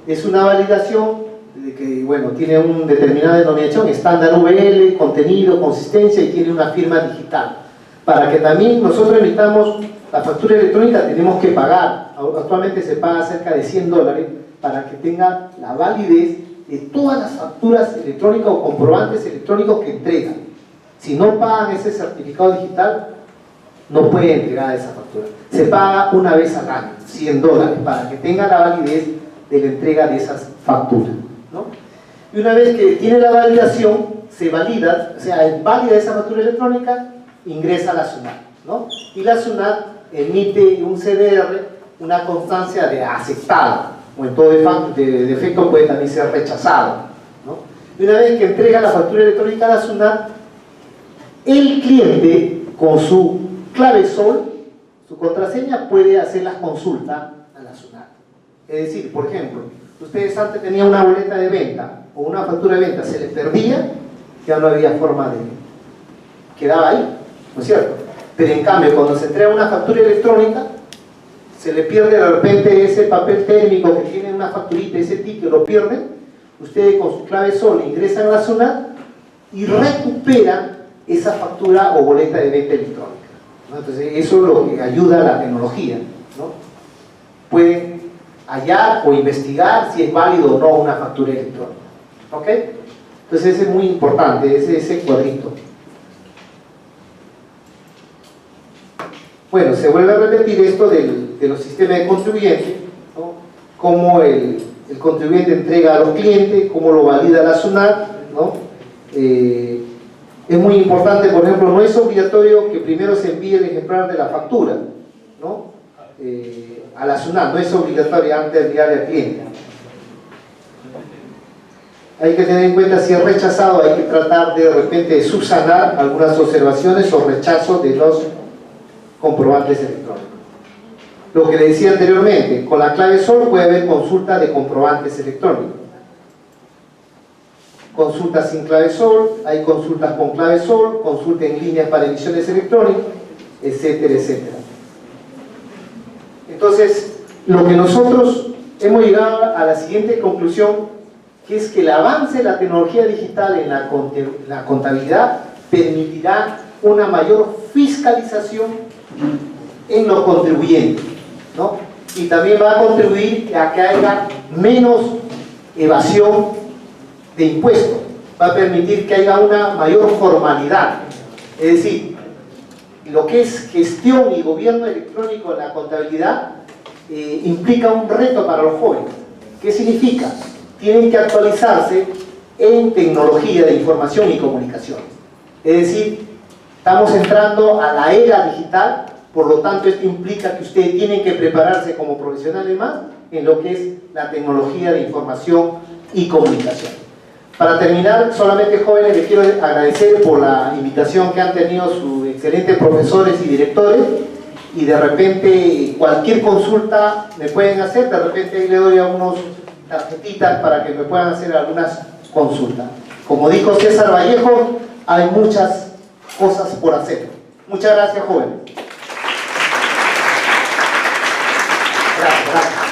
Es una validación de que, bueno, tiene una determinada denominación, estándar VL, contenido, consistencia y tiene una firma digital. Para que también nosotros emitamos la factura electrónica tenemos que pagar. Actualmente se paga cerca de $100 para que tenga la validez de todas las facturas electrónicas o comprobantes electrónicos que entregan. Si no pagan ese certificado digital, no pueden entregar esa factura. Se paga una vez al año, $100, para que tenga la validez de la entrega de esas facturas, ¿no? Y una vez que tiene la validación, se valida, o sea, es válida esa factura electrónica, ingresa a la SUNAT, ¿no? Y la SUNAT emite un CDR, una constancia de aceptado, o en todo defecto puede también ser rechazado, ¿no? Y una vez que entrega la factura electrónica a la SUNAT, el cliente con su clave SOL, su contraseña, puede hacer las consultas a la SUNAT. Es decir, por ejemplo, ustedes antes tenían una boleta de venta o una factura de venta, se les perdía, ya no había forma de... quedaba ahí, ¿no es cierto? Pero en cambio, cuando se entrega una factura electrónica, se le pierde de repente ese papel térmico que tiene una facturita, ese ticket lo pierden, ustedes con su clave SOL ingresan a la SUNAT y recuperan esa factura o boleta de venta electrónica, ¿no? Entonces eso es lo que ayuda a la tecnología, ¿no? Pueden hallar o investigar si es válido o no una factura electrónica, ¿ok? Entonces ese es muy importante, ese cuadrito. Bueno, se vuelve a repetir esto de los sistemas de contribuyentes, ¿no? Cómo el contribuyente entrega a los clientes, cómo lo valida la SUNAT, ¿no? Es muy importante, por ejemplo, no es obligatorio que primero se envíe el ejemplar de la factura, ¿no? A la SUNAT, no es obligatorio antes de enviarle al cliente. Hay que tener en cuenta si es rechazado, hay que tratar de repente de subsanar algunas observaciones o rechazos de los comprobantes electrónicos. Lo que le decía anteriormente, con la clave SOL puede haber consulta de comprobantes electrónicos. Consultas sin clave SOL, hay consultas con clave SOL, consulta en línea para emisiones electrónicas, etcétera, etcétera. Entonces, lo que nosotros hemos llegado a la siguiente conclusión, que es que el avance de la tecnología digital en la contabilidad permitirá una mayor fiscalización en los contribuyentes, ¿no? Y también va a contribuir a que haya menos evasión de impuestos, va a permitir que haya una mayor formalidad. Es decir, lo que es gestión y gobierno electrónico en la contabilidad implica un reto para los jóvenes. ¿Qué significa? Tienen que actualizarse en tecnología de información y comunicaciones. Es decir, estamos entrando a la era digital, Por lo tanto, esto implica que ustedes tienen que prepararse como profesionales más en lo que es la tecnología de información y comunicación. Para terminar, solamente, jóvenes, les quiero agradecer por la invitación que han tenido sus excelentes profesores y directores, y de repente cualquier consulta me pueden hacer, de repente le doy algunas tarjetitas para que me puedan hacer algunas consultas. Como dijo César Vallejo, hay muchas cosas por hacer. Muchas gracias, jóvenes. Gracias.